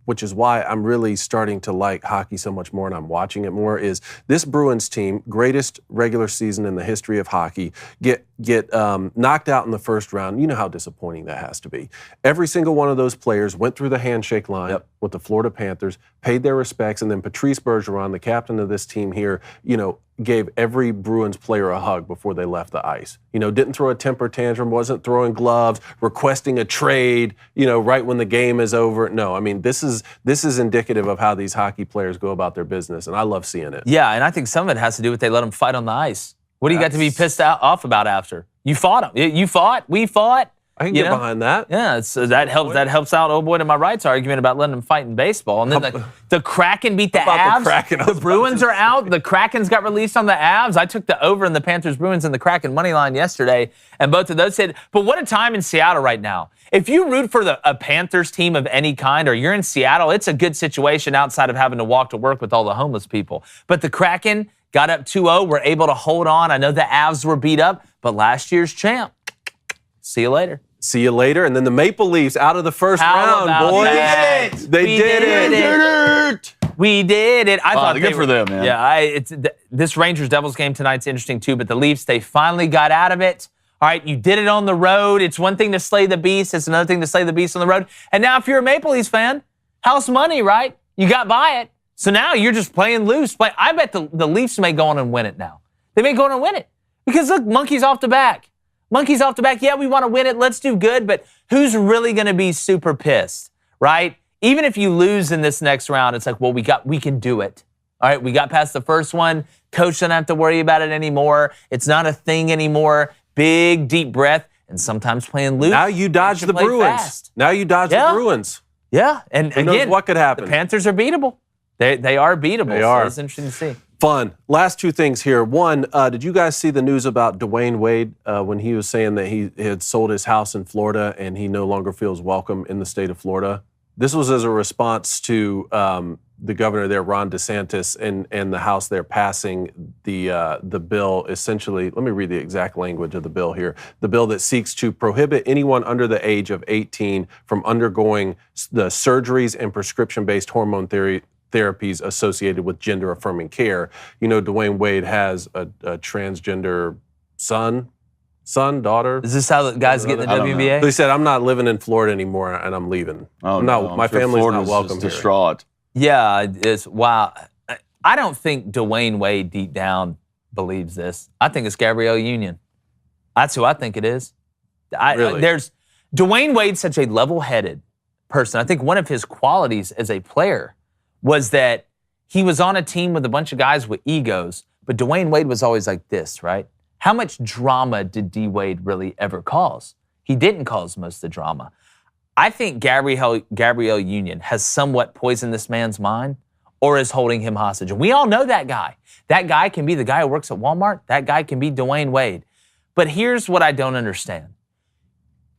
which is why I'm really starting to like hockey so much more and I'm watching it more, is this Bruins team, greatest regular season in the history of hockey, get knocked out in the first round. You know how disappointing that has to be. Every single one of those players went through the handshake line with the Florida Panthers, paid their respects, and then Patrice Bergeron, the captain of this team here, gave every Bruins player a hug before they left the ice. Didn't throw a temper tantrum, wasn't throwing gloves, requesting a trade, right when the game is over. No, I mean, this is indicative of how these hockey players go about their business, and I love seeing it. Yeah, and I think some of it has to do with they let them fight on the ice. What do you got to be pissed off about after? You fought them. You fought. We fought. I can get behind that. Yeah, so that helps. That helps out old boy to my rights argument about letting them fight in baseball. And then the Kraken beat the Avs. The Bruins are out. The Kraken's got released on the Avs. I took the over in the Panthers, Bruins, and the Kraken money line yesterday, and both of those hit. But what a time in Seattle right now. If you root for a Panthers team of any kind, or you're in Seattle, it's a good situation outside of having to walk to work with all the homeless people. But the Kraken got up 2-0, were able to hold on. I know the Avs were beat up, but last year's champ. See you later. See you later. And then the Maple Leafs out of the first round, boys. They did it. We did it. I thought good for them, man. Yeah, this Rangers-Devils game tonight's interesting too, but the Leafs, they finally got out of it. All right, you did it on the road. It's one thing to slay the beast. It's another thing to slay the beast on the road. And now if you're a Maple Leafs fan, house money, right? You got by it. So now you're just playing loose. I bet the Leafs may go on and win it now. They may go on and win it. Because look, monkey's off the back. Monkey's off the back. Yeah, we want to win it. Let's do good. But who's really going to be super pissed, right? Even if you lose in this next round, it's like, well, we can do it. All right, we got past the first one. Coach doesn't have to worry about it anymore. It's not a thing anymore. Big, deep breath. And sometimes playing loose. Now you dodge the Bruins. Fast. Now you dodge the Bruins. Yeah, and who knows what could happen. The Panthers are beatable. They are beatable. They are. So it's interesting to see. Fun. Last two things here. One, did you guys see the news about Dwayne Wade when he was saying that he had sold his house in Florida and he no longer feels welcome in the state of Florida? This was as a response to the governor there, Ron DeSantis, and the House there passing the bill. Essentially, let me read the exact language of the bill here. The bill that seeks to prohibit anyone under the age of 18 from undergoing the surgeries and prescription-based hormone therapies associated with gender-affirming care. Dwayne Wade has a transgender son, daughter. Is this how the guys get in the WNBA? They said, I'm not living in Florida anymore, and I'm leaving. Oh, no, my family's not welcome here. Distraught. Yeah, it's wow. I don't think Dwayne Wade deep down believes this. I think it's Gabrielle Union. That's who I think it is. Really? Dwayne Wade's such a level-headed person. I think one of his qualities as a player was that he was on a team with a bunch of guys with egos, but Dwayne Wade was always like this, right? How much drama did D. Wade really ever cause? He didn't cause most of the drama. I think Gabrielle Union has somewhat poisoned this man's mind or is holding him hostage. And we all know that guy. That guy can be the guy who works at Walmart. That guy can be Dwayne Wade. But here's what I don't understand.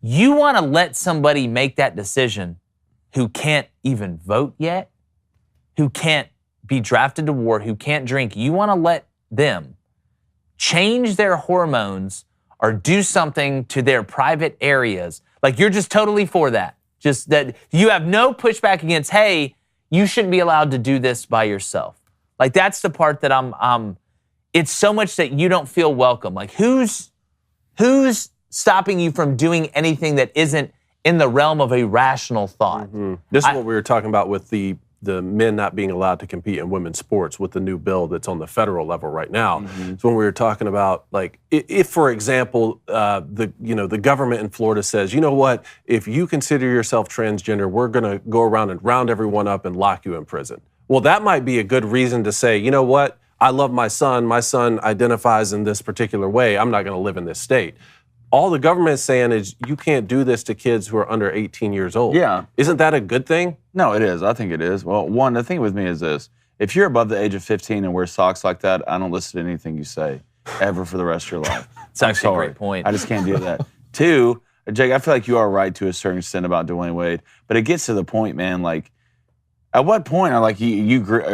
You want to let somebody make that decision who can't even vote yet, who can't be drafted to war, who can't drink. You want to let them change their hormones or do something to their private areas. Like, you're just totally for that. Just that you have no pushback against, hey, you shouldn't be allowed to do this by yourself. Like, that's the part that it's so much that you don't feel welcome. Like, who's stopping you from doing anything that isn't in the realm of a rational thought? Mm-hmm. This is what we were talking about with the men not being allowed to compete in women's sports with the new bill that's on the federal level right now. Mm-hmm. So when we were talking about, like, if for example, the government in Florida says, you know what, if you consider yourself transgender, we're going to go around and round everyone up and lock you in prison. Well, that might be a good reason to say, you know what, I love my son. My son identifies in this particular way. I'm not going to live in this state. All the government is saying is you can't do this to kids who are under 18 years old. Yeah. Isn't that a good thing? No, it is. I think it is. Well, one, the thing with me is this. If you're above the age of 15 and wear socks like that, I don't listen to anything you say ever for the rest of your life. It's actually a great point. I just can't do that. 2, Jake, I feel like you are right to a certain extent about Dwayne Wade, but it gets to the point, man. Like, at what point are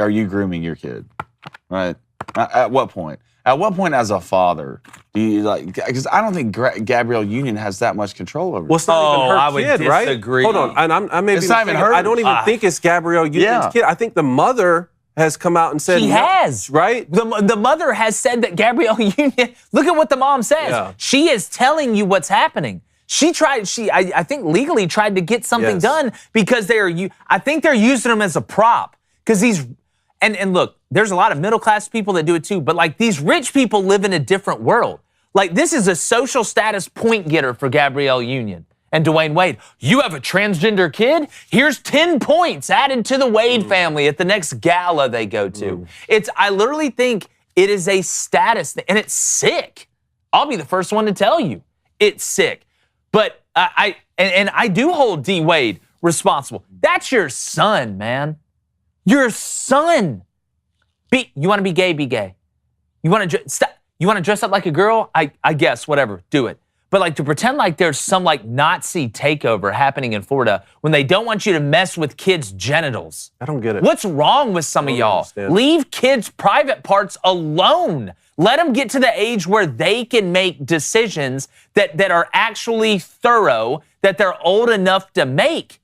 you grooming your kid? Right? At what point? At what point, as a father, do you like? Because I don't think Gabrielle Union has that much control over. Well, it's not even her I would kid, right? disagree. Hold on, and I may It's be not even mistaken. her. I don't even think it's Gabrielle Union's kid. I think the mother has come out and said She has. right. The mother has said that Gabrielle Union. Look at what the mom says. Yeah. She is telling you what's happening. She tried. I think legally tried to get something done because I think they're using them as a prop because these. And look, there's a lot of middle class people that do it too, but like these rich people live in a different world. Like this is a social status point getter for Gabrielle Union and Dwayne Wade. You have a transgender kid? Here's 10 points added to the Wade family at the next gala they go to. I literally think it is a status thing, and it's sick. I'll be the first one to tell you. It's sick. But I do hold D. Wade responsible. That's your son, man. Your son. You want to be gay, be gay. You want to dress up like a girl? I guess, whatever, do it. But like to pretend like there's some like Nazi takeover happening in Florida when they don't want you to mess with kids' genitals. I don't get it. What's wrong with some of y'all? Understand. Leave kids' private parts alone. Let them get to the age where they can make decisions that are actually thorough, that they're old enough to make.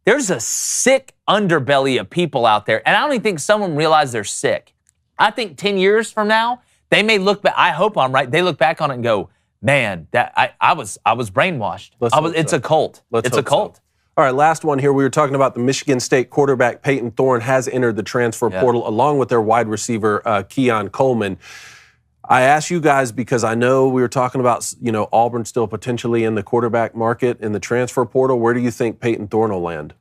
There's a sick underbelly of people out there, and I don't even think some of them realize they're sick. I think 10 years from now, they may look back, I hope I'm right, they look back on it and go, man, I was brainwashed. It's a cult. It's a cult. All right, last one here. We were talking about the Michigan State quarterback Peyton Thorne has entered the transfer portal along with their wide receiver Keon Coleman. I asked you guys because I know we were talking about, Auburn still potentially in the quarterback market in the transfer portal. Where do you think Peyton Thorne will land?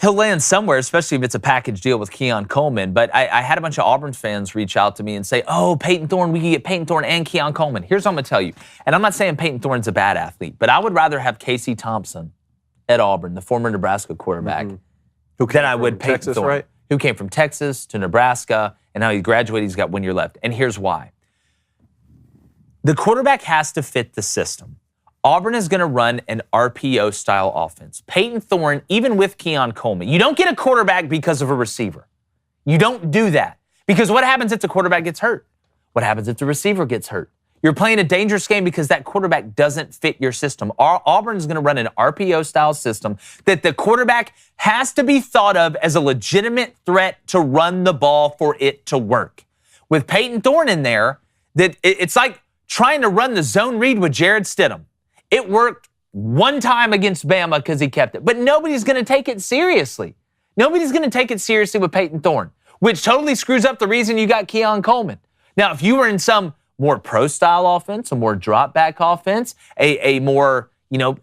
He'll land somewhere, especially if it's a package deal with Keon Coleman. But I had a bunch of Auburn fans reach out to me and say, oh, Peyton Thorne, we can get Peyton Thorne and Keon Coleman. Here's what I'm going to tell you. And I'm not saying Peyton Thorne's a bad athlete, but I would rather have Casey Thompson at Auburn, the former Nebraska quarterback, than I would Peyton Texas, Thorne, right? who came from Texas to Nebraska, and now he graduated, he's got 1 year left. And here's why. The quarterback has to fit the system. Auburn is going to run an RPO-style offense. Peyton Thorne, even with Keon Coleman, you don't get a quarterback because of a receiver. You don't do that. Because what happens if the quarterback gets hurt? What happens if the receiver gets hurt? You're playing a dangerous game because that quarterback doesn't fit your system. Auburn is going to run an RPO-style system that the quarterback has to be thought of as a legitimate threat to run the ball for it to work. With Peyton Thorne in there, it's like trying to run the zone read with Jared Stidham. It worked one time against Bama because he kept it. But nobody's going to take it seriously. Nobody's going to take it seriously with Peyton Thorne, which totally screws up the reason you got Keon Coleman. Now, if you were in some more pro-style offense, a more drop-back offense, a more,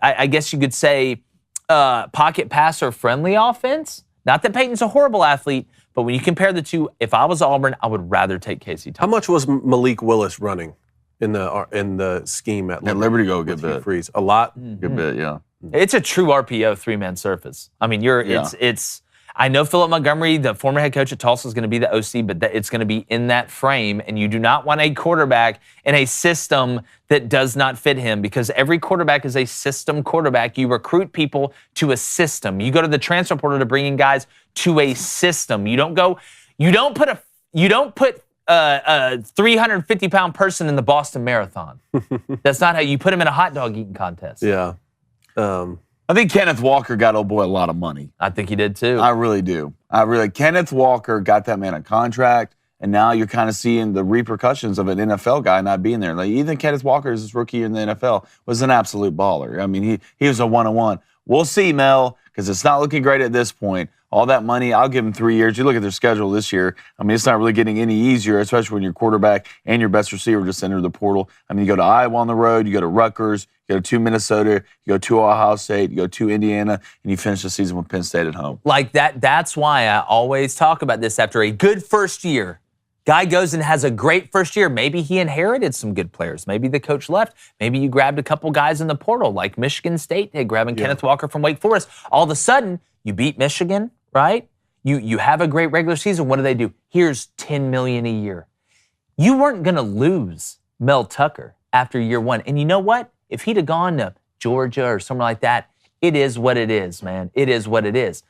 I guess you could say pocket passer-friendly offense, not that Peyton's a horrible athlete, but when you compare the two, if I was Auburn, I would rather take Casey Thompson. How much was Malik Willis running in the scheme at Liberty? At Liberty go a good bit. Freeze. A lot? Good bit, yeah. It's a true RPO three-man surface. I mean, it's. I know Philip Montgomery, the former head coach at Tulsa, is going to be the OC, but it's going to be in that frame, and you do not want a quarterback in a system that does not fit him because every quarterback is a system quarterback. You recruit people to a system. You go to the transfer portal to bring in guys to a system. You don't put a 350-pound person in the Boston Marathon. That's not how you put him in a hot dog eating contest. Yeah. I think Kenneth Walker got old boy a lot of money. I think he did too. I really do. Kenneth Walker got that man a contract, and now you're kind of seeing the repercussions of an NFL guy not being there. Like even Kenneth Walker, his rookie year in the NFL, was an absolute baller. I mean, he was a one-on-one. We'll see, Mel, because it's not looking great at this point. All that money, I'll give him 3 years. You look at their schedule this year. I mean, it's not really getting any easier, especially when your quarterback and your best receiver just enter the portal. I mean, you go to Iowa on the road, you go to Rutgers, you go to Minnesota, you go to Ohio State, you go to Indiana, and you finish the season with Penn State at home. Like that. That's why I always talk about this after a good first year. Guy goes and has a great first year. Maybe he inherited some good players. Maybe the coach left. Maybe you grabbed a couple guys in the portal, like Michigan State did, grabbing Kenneth Walker from Wake Forest. All of a sudden, you beat Michigan, right? You have a great regular season. What do? Here's $10 million a year. You weren't going to lose Mel Tucker after year one. And you know what? If he'd have gone to Georgia or somewhere like that, it is what it is, man. It is what it is.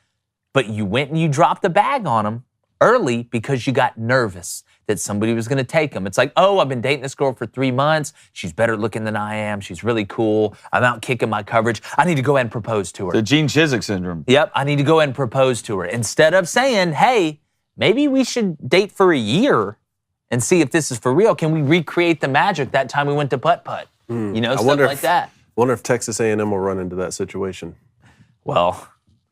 But you went and you dropped the bag on him early because you got nervous that somebody was going to take him. It's like, oh, I've been dating this girl for 3 months. She's better looking than I am. She's really cool. I'm out kicking my coverage. I need to go ahead and propose to her. The Gene Chizik syndrome. Yep, I need to go ahead and propose to her. Instead of saying, hey, maybe we should date for a year and see if this is for real. Can we recreate the magic that time we went to putt-putt? You know, stuff like that. I wonder if Texas A&M will run into that situation. Well,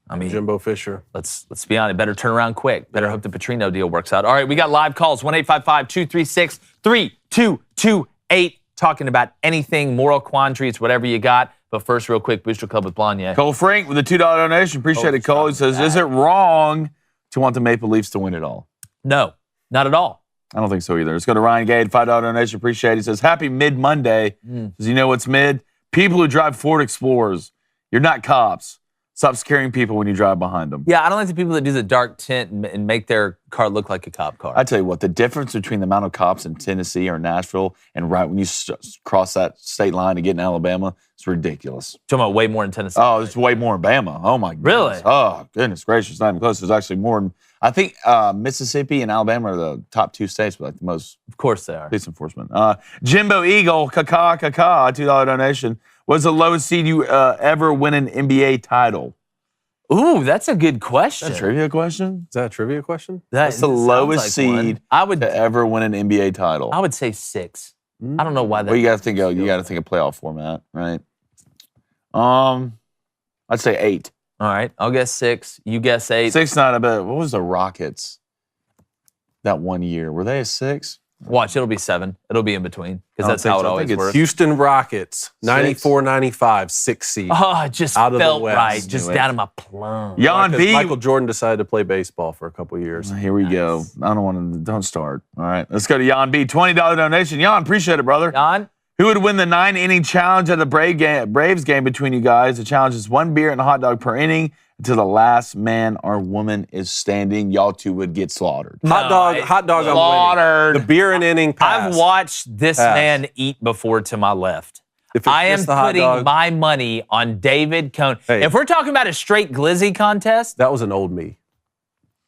I mean, Jimbo Fisher. Let's be honest. Better turn around quick. Better hope the Petrino deal works out. All right, we got live calls. 1-855-236-3228. Talking about anything, moral quandaries, whatever you got. But first, real quick, Booster Club with Blanye. Cole Frank with a $2 donation. Appreciate it, Cole. He says, is it wrong to want the Maple Leafs to win it all? No, not at all. I don't think so either. Let's go to Ryan Gade, $5 donation. Appreciate it. He says, happy mid-Monday. Does you know what's mid? People who drive Ford Explorers. You're not cops. Stop scaring people when you drive behind them. Yeah, I don't like the people that do the dark tint and make their car look like a cop car. I tell you what, the difference between the amount of cops in Tennessee or Nashville and right when you cross that state line to get in Alabama, it's ridiculous. Talking about way more in Tennessee. Oh, it's way more in Bama. Oh, my goodness. Really? Oh, goodness gracious. Not even close. There's actually more in, I think Mississippi and Alabama are the top 2 states with like the most. Of course they are. Police enforcement. Jimbo Eagle, $2 donation. What's the lowest seed you ever win an NBA title? Ooh, that's a good question. Is that a trivia question? Is that a trivia question? That's the lowest seed to ever win an NBA title. I would say 6. I don't know why that. Well, you got to think. You got to think of playoff format, right? I'd say 8. All right, I'll guess 6. You guess 8. 6, not a bit. What was the Rockets that one year? Were they a 6? Watch, it'll be 7. It'll be in between because that's how it always works. Houston Rockets, 94-95, 6 seed. Oh, it just Out of the felt West. right, just down in my plum. Jan B. Michael Jordan decided to play baseball for a couple years. Here we go. I don't want to. Don't start. All right, let's go to Jan B. $20 donation. Jan, appreciate it, brother. Jan? Who would win the 9-inning challenge at the Braves game between you guys? The challenge is 1 beer and a hot dog per inning until the last man or woman is standing. Y'all two would get slaughtered. Hot dog, I'm slaughtered. winning. The beer and inning pass. I've watched this man eat before to my left. I am putting my money on David Cone. Hey. If we're talking about a straight glizzy contest, that was an old me.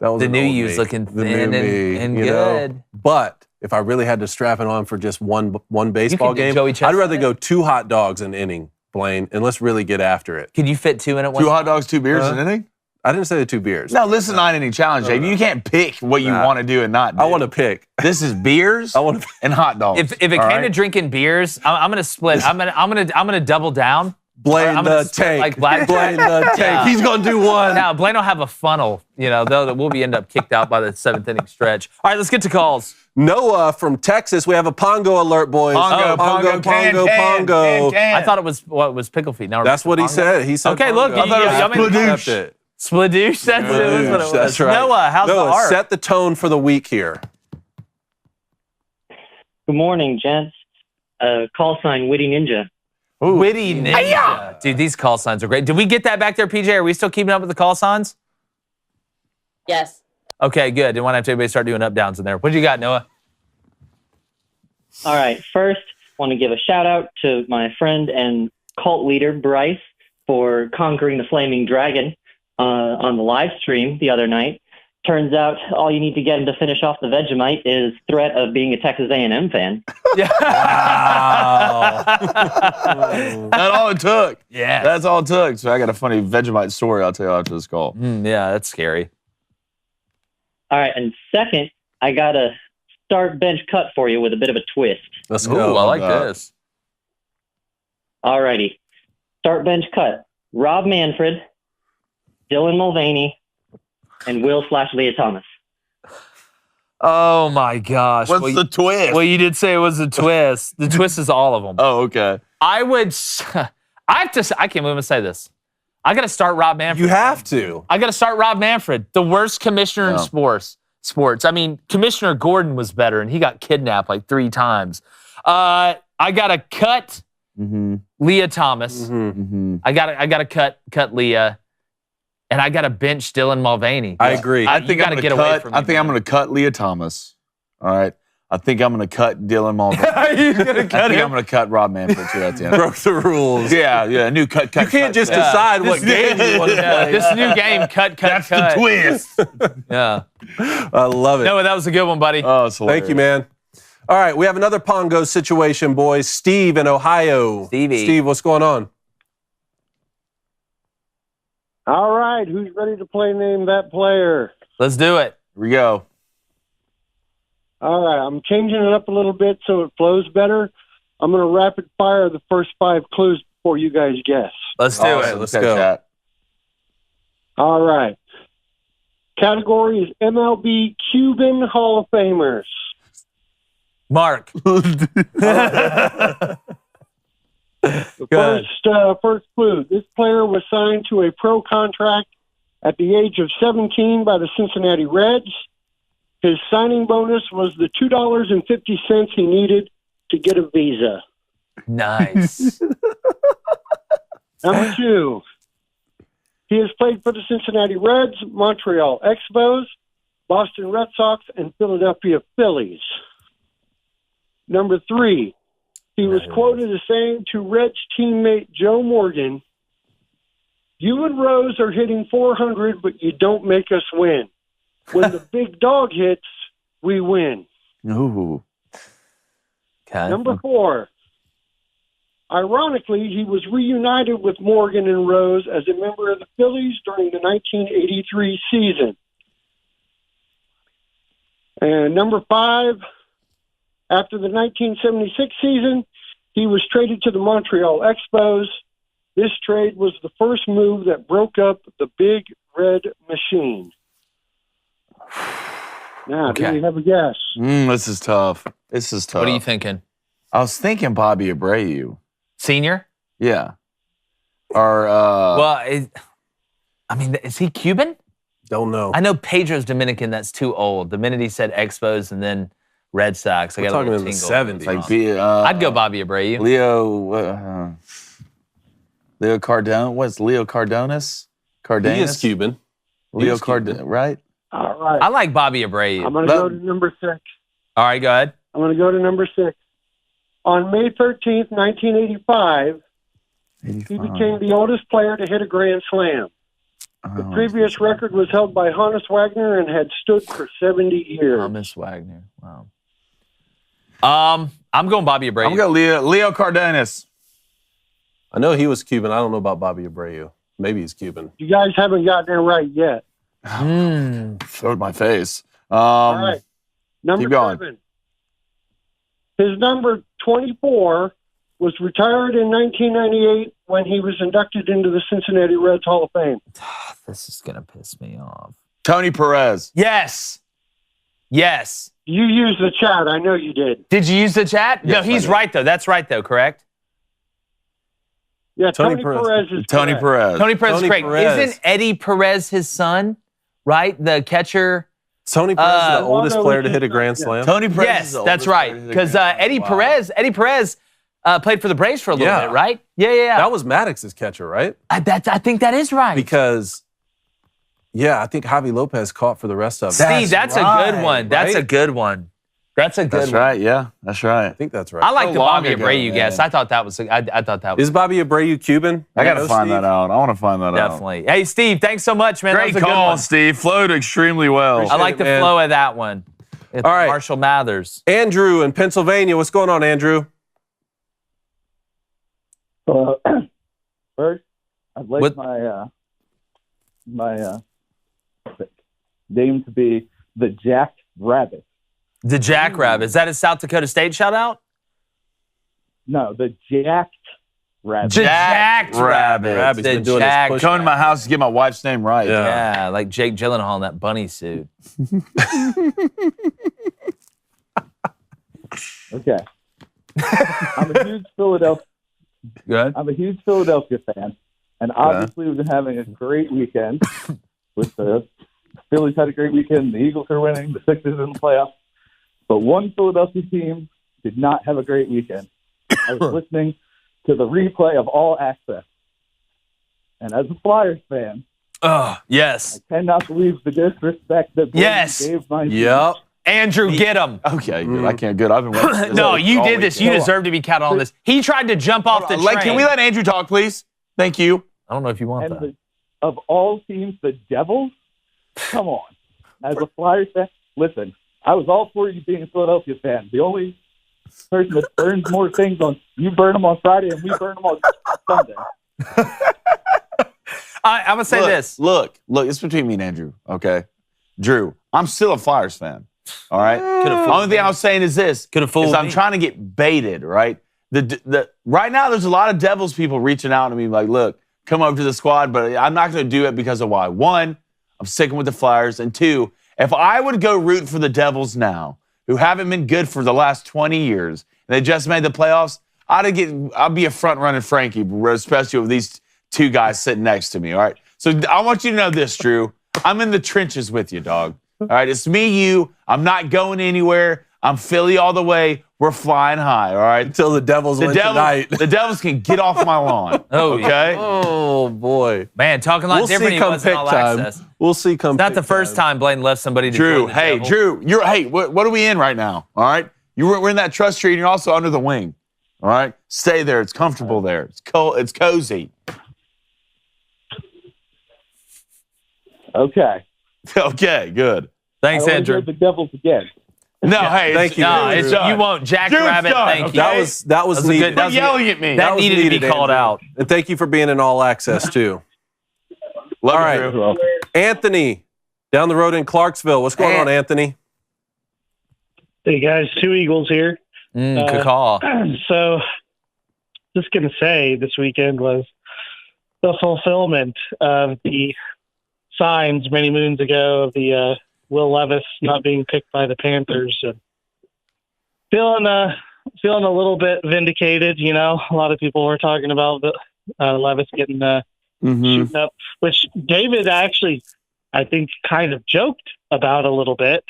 That was the an new old you's me. looking The thin new me, and you good. know? But if I really had to strap it on for just one baseball do game, Joey I'd Chestnut. rather go 2 hot dogs an inning, Blaine, and let's really get after it. Could you fit 2 in at 1 2 hot dogs, 2 beers an inning? I didn't say the 2 beers. No, listen, 9-inning challenge, Dave. You can't pick what you want to do and not do. I want to pick. This is beers and hot dogs. If it came to drinking beers, I'm gonna split. I'm gonna double down. Blame the tank. Like black. Blame the tank. Yeah. He's gonna do one. Now Blaine will have a funnel. You know, we'll be end up kicked out by the 7th inning stretch. All right, let's get to calls. Noah from Texas. We have a Pongo alert, boys. Pongo. I thought it was pickle feet. Now that's what he said. He said. Okay, Pongo. look, I thought it was Spladoosh. Spladoosh. That's what it was. That's right. Noah, how's the art? Set the tone for the week here. Good morning, gents. Call sign Witty Ninja. Ooh. Witty Ninja. Dude, these call signs are great. Did we get that back there, PJ? Are we still keeping up with the call signs? Yes. Okay, good. Didn't want to have everybody start doing up downs in there. What do you got, Noah? All right. First, want to give a shout out to my friend and cult leader, Bryce, for conquering the flaming dragon on the live stream the other night. Turns out all you need to get him to finish off the Vegemite is threat of being a Texas A&M fan. Yeah. Wow. That's all it took. Yeah. That's all it took. So I got a funny Vegemite story I'll tell you after this call. Yeah, that's scary. All right. And second, I got a start bench cut for you with a bit of a twist. Let's go. Ooh, I like this. All righty. Start bench cut. Rob Manfred, Dylan Mulvaney, and Will/Leah Thomas. Oh my gosh. What's the twist? Well, you did say it was a twist. The twist is all of them. Oh, okay. I can't believe I say this. I got to start Rob Manfred. You have to. I got to start Rob Manfred, the worst commissioner in sports. I mean, Commissioner Gordon was better, and he got kidnapped like 3 times. I got to cut Leah Thomas. I got to cut Leah. and I got to bench Dylan Mulvaney. I agree. I think you I'm got to going get to away cut. from I me, think I'm man. going to cut Leah Thomas. All right. I think I'm going to cut Dylan Mulvaney. You're going to I cut think him? I'm going to cut Rob Manfred too at the end. Broke the rules. Yeah, new cut. You can't just decide what game you want to play. This new game, cut. That's the twist. Yeah. I love it. No, that was a good one, buddy. Oh, it's hilarious. Thank you, man. All right, we have another Pongo situation, boys. Steve in Ohio. Stevie. Steve, what's going on? All right, who's ready to play Name That Player? Let's do it. Here we go. All right, I'm changing it up a little bit so it flows better. I'm going to rapid fire the first 5 clues before you guys guess. Let's do Awesome. it. Let's Okay, go. chat. All right. Category is MLB Cuban Hall of Famers. Mark. The first clue, this player was signed to a pro contract at the age of 17 by the Cincinnati Reds. His signing bonus was the $2.50 he needed to get a visa. Nice. Number 2, he has played for the Cincinnati Reds, Montreal Expos, Boston Red Sox, and Philadelphia Phillies. Number 3, he was quoted as saying to Reds teammate Joe Morgan, "You and Rose are hitting 400, but you don't make us win. When the big dog hits, we win." Ooh. Okay. Number 4, ironically, he was reunited with Morgan and Rose as a member of the Phillies during the 1983 season. And number 5, after the 1976 season, he was traded to the Montreal Expos. This trade was the first move that broke up the Big Red Machine. Now, do Okay. you have a guess? This is tough. What are you thinking? I was thinking Bobby Abreu. Senior? Yeah. Or Is he Cuban? Don't know. I know Pedro's Dominican. That's too old. The minute he said Expos and then Red Sox, I We're got a talking little in the tingle. 70s. like I'd go Bobby Abreu. Leo Cardone. What's Leo Cardonis? Cardenas? He is Cuban. Leo is Cuban. Cardone, right? All right. I like Bobby Abreu. I'm going to go to number 6. All right, go ahead. I'm going to go to number 6. On May 13th, 1985, he became the oldest player to hit a grand slam. The previous record was held by Honus Wagner and had stood for 70 years. Thomas Wagner. Wow. I'm going Bobby Abreu. I'm going to Leo Cardenas. I know he was Cuban. I don't know about Bobby Abreu. Maybe he's Cuban. You guys haven't gotten it right yet. Throwed my face. All right. Number keep going. 7. His number 24 was retired in 1998 when he was inducted into the Cincinnati Reds Hall of Fame. This is going to piss me off. Tony Perez. Yes. Yes. You used the chat. I know you did. Did you use the chat? Yes, No, he's I did. right, though. That's right, though, correct? Yeah, Tony Tony Perez. Perez is Tony correct. Perez. Tony Perez is Tony correct. Perez. Isn't Eddie Perez his son? Right? The catcher? Tony Perez is the Waldo oldest player to was hit a his grand son, slam. Tony Perez. Yes, is the that's oldest right. player to hit a Because grand slam. Eddie Perez played for the Braves for a little Yeah. bit, right? Yeah. That was Maddox's catcher, right? I think that is right. Because, I think Javi Lopez caught for the rest of it. Steve, that's a good one. That's a right? good one. That's a good That's one. right. Yeah, that's right. I think that's right. I like So the long Bobby ago, Abreu man. guess. I thought that was. I thought that was Is Bobby Abreu Cuban? I got to You know, find Steve? that out. I want to find that out. definitely. Hey, Steve, thanks so much, man. Great that was a good call, one. Steve. Flowed extremely well. I like it, the man. flow of that one. It's All right. Marshall Mathers. Andrew in Pennsylvania. What's going on, Andrew? First, I'd like What- my name to be the Jack Rabbit. The Jackrabbit. Is that a South Dakota State shout out? No, the Jacked Rabbit. Jacked Rabbit. Rabbit's The been doing his Jack- push. Come to my house to get my wife's name right. Yeah. Yeah, like Jake Gyllenhaal in that bunny suit. Okay. I'm a huge Philadelphia. Good. I'm a huge Philadelphia fan, and obviously we've been having a great weekend. With the Phillies had a great weekend. The Eagles are winning. The Sixers in the playoffs. But one Philadelphia team did not have a great weekend. I was listening to the replay of All Access, and as a Flyers fan, Yes. I cannot believe the disrespect that Yes. gave my Yep. Andrew, get him. Okay, good. I can't. Good. I've been watching this. No, you all did this. You weekend. deserve to be counted on this. He tried to jump off the train. Can we let Andrew talk, please? Thank you. I don't know if you want that. Of all teams, the Devils? Come on. As a Flyers fan, listen, I was all for you being a Philadelphia fan. The only person that burns more things on, you burn them on Friday and we burn them on Sunday. I'm going to say this. Look, it's between me and Andrew, okay? Drew, I'm still a Flyers fan, all right? The only thing I was saying is this. I'm trying to get baited, right? Right now, there's a lot of Devils people reaching out to me like, look, come over to the squad, but I'm not going to do it because of why. One, I'm sticking with the Flyers, and two, if I would go root for the Devils now, who haven't been good for the last 20 years, and they just made the playoffs, I'd be a front-running Frankie, especially with these two guys sitting next to me, all right? So I want you to know this, Drew. I'm in the trenches with you, dog. All right, it's me, you. I'm not going anywhere. I'm Philly all the way. We're flying high, all right? Until the Devils win tonight. The Devils can get off my lawn, okay? Oh, boy. Man, talking a lot different. He wasn't all access. We'll see come It's not the first time Blaine left somebody to Drew, join the Devils. Drew, what are we in right now, all right? We're in that trust tree, and you're also under the wing, all right? Stay there. It's comfortable there. It's cold. It's cozy. Okay. Okay, good. Thanks, I Andrew. the Devils again. No, hey, thank you. No, Andrew. you won't. Jack Drew's Rabbit, done, thank okay? you. That was needed. Quit yelling at me. That was needed to be needed, called Andrew. out. And thank you for being in all access, too. Love All you, right. Drew. Anthony, down the road in Clarksville. What's going on, Anthony? Hey, guys. 2 Eagles here. Good call. So, just going to say this weekend was the fulfillment of the signs many moons ago of the Will Levis not being picked by the Panthers. And feeling a little bit vindicated, you know. A lot of people were talking about Levis getting shooting up, which David actually, I think, kind of joked about a little bit,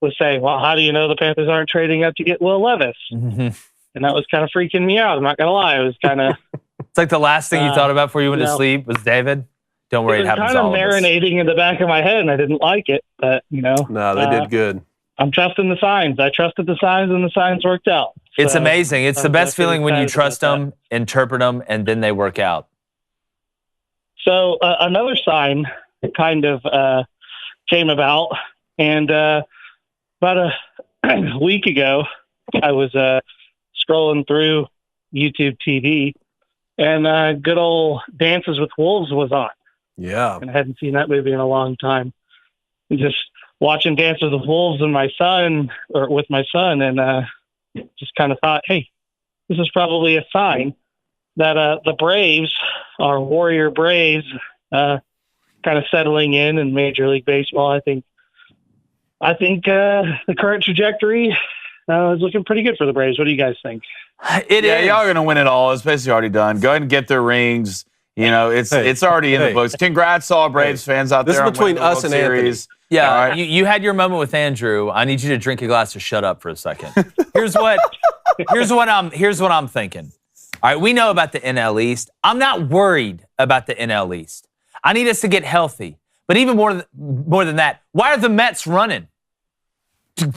was saying, well, how do you know the Panthers aren't trading up to get Will Levis? Mm-hmm. And that was kind of freaking me out. I'm not going to lie. It was kind of... It's like the last thing you thought about before you went to sleep was David. Don't worry, it happens to all of us. It was kind of marinating in the back of my head, and I didn't like it. But, you know. No, they did good. I'm trusting the signs. I trusted the signs, and the signs worked out. It's amazing. It's the best feeling when you trust them, interpret them, and then they work out. So another sign kind of came about, and about a week ago, I was scrolling through YouTube TV, and good old Dances with Wolves was on. Yeah. And I hadn't seen that movie in a long time. And just watching Dances with Wolves with my son, and just kind of thought, hey, this is probably a sign that the Braves, our Warrior Braves, kind of settling in Major League Baseball. I think the current trajectory is looking pretty good for the Braves. What do you guys think? Y'all are going to win it all. It's basically already done. Go ahead and get their rings. You know, it's already in the books. Congrats to all Braves fans out there. This is between us and Anthony. Yeah, right. you had your moment with Andrew. I need you to drink a glass of shut up for a second. Here's what I'm thinking. All right, we know about the NL East. I'm not worried about the NL East. I need us to get healthy. But even more than that, why are the Mets running?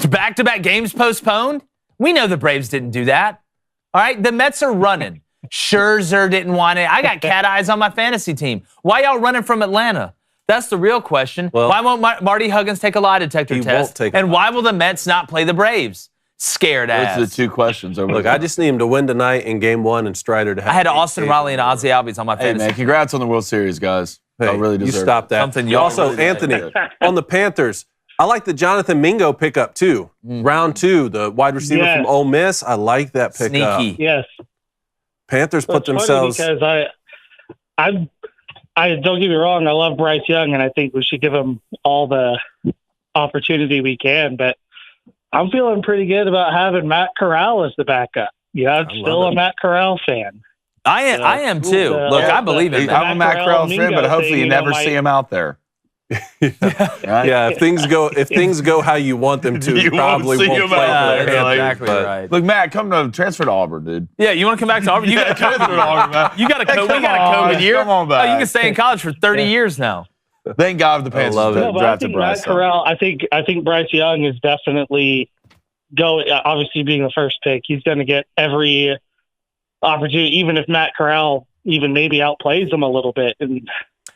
Back-to-back games postponed? We know the Braves didn't do that. All right, the Mets are running. Scherzer didn't want it. I got cat eyes on my fantasy team. Why y'all running from Atlanta? That's the real question. Well, why won't Marty Huggins take a lie detector test? And why will the Mets not play the Braves? Scared ass. Those are the two questions. Look, I just need him to win tonight in Game 1 and Strider to have. I had Austin Riley and Ozzie Albies on my fantasy. Hey, man, congrats on the World Series, guys. Hey, I really deserve you stop that. Something y'all also, really Anthony, on the Panthers, I like the Jonathan Mingo pickup, too. Round 2, the wide receiver from Ole Miss. I like that pickup. Sneaky. Yes. Panthers put themselves. Because I don't get me wrong, I love Bryce Young, and I think we should give him all the opportunity we can. But I'm feeling pretty good about having Matt Corral as the backup. Yeah, I'm still a Matt Corral fan. I am too. Look, I believe in that. I'm a Matt Corral fan, but hopefully you never see him out there. Yeah, if things go how you want them to, you probably won't play there. Exactly right. Look, Matt, come to transfer to Auburn, dude. Yeah, you want to come back to Auburn? You got to come to Auburn, man. You got a COVID year. Come on Oh, back. you can stay in college for 30 years now. Thank God the Panthers No, but I drafted think Bryce. Matt Corral. I think Bryce Young is definitely going. Obviously, being the first pick, he's going to get every opportunity, even if Matt Corral even maybe outplays him a little bit in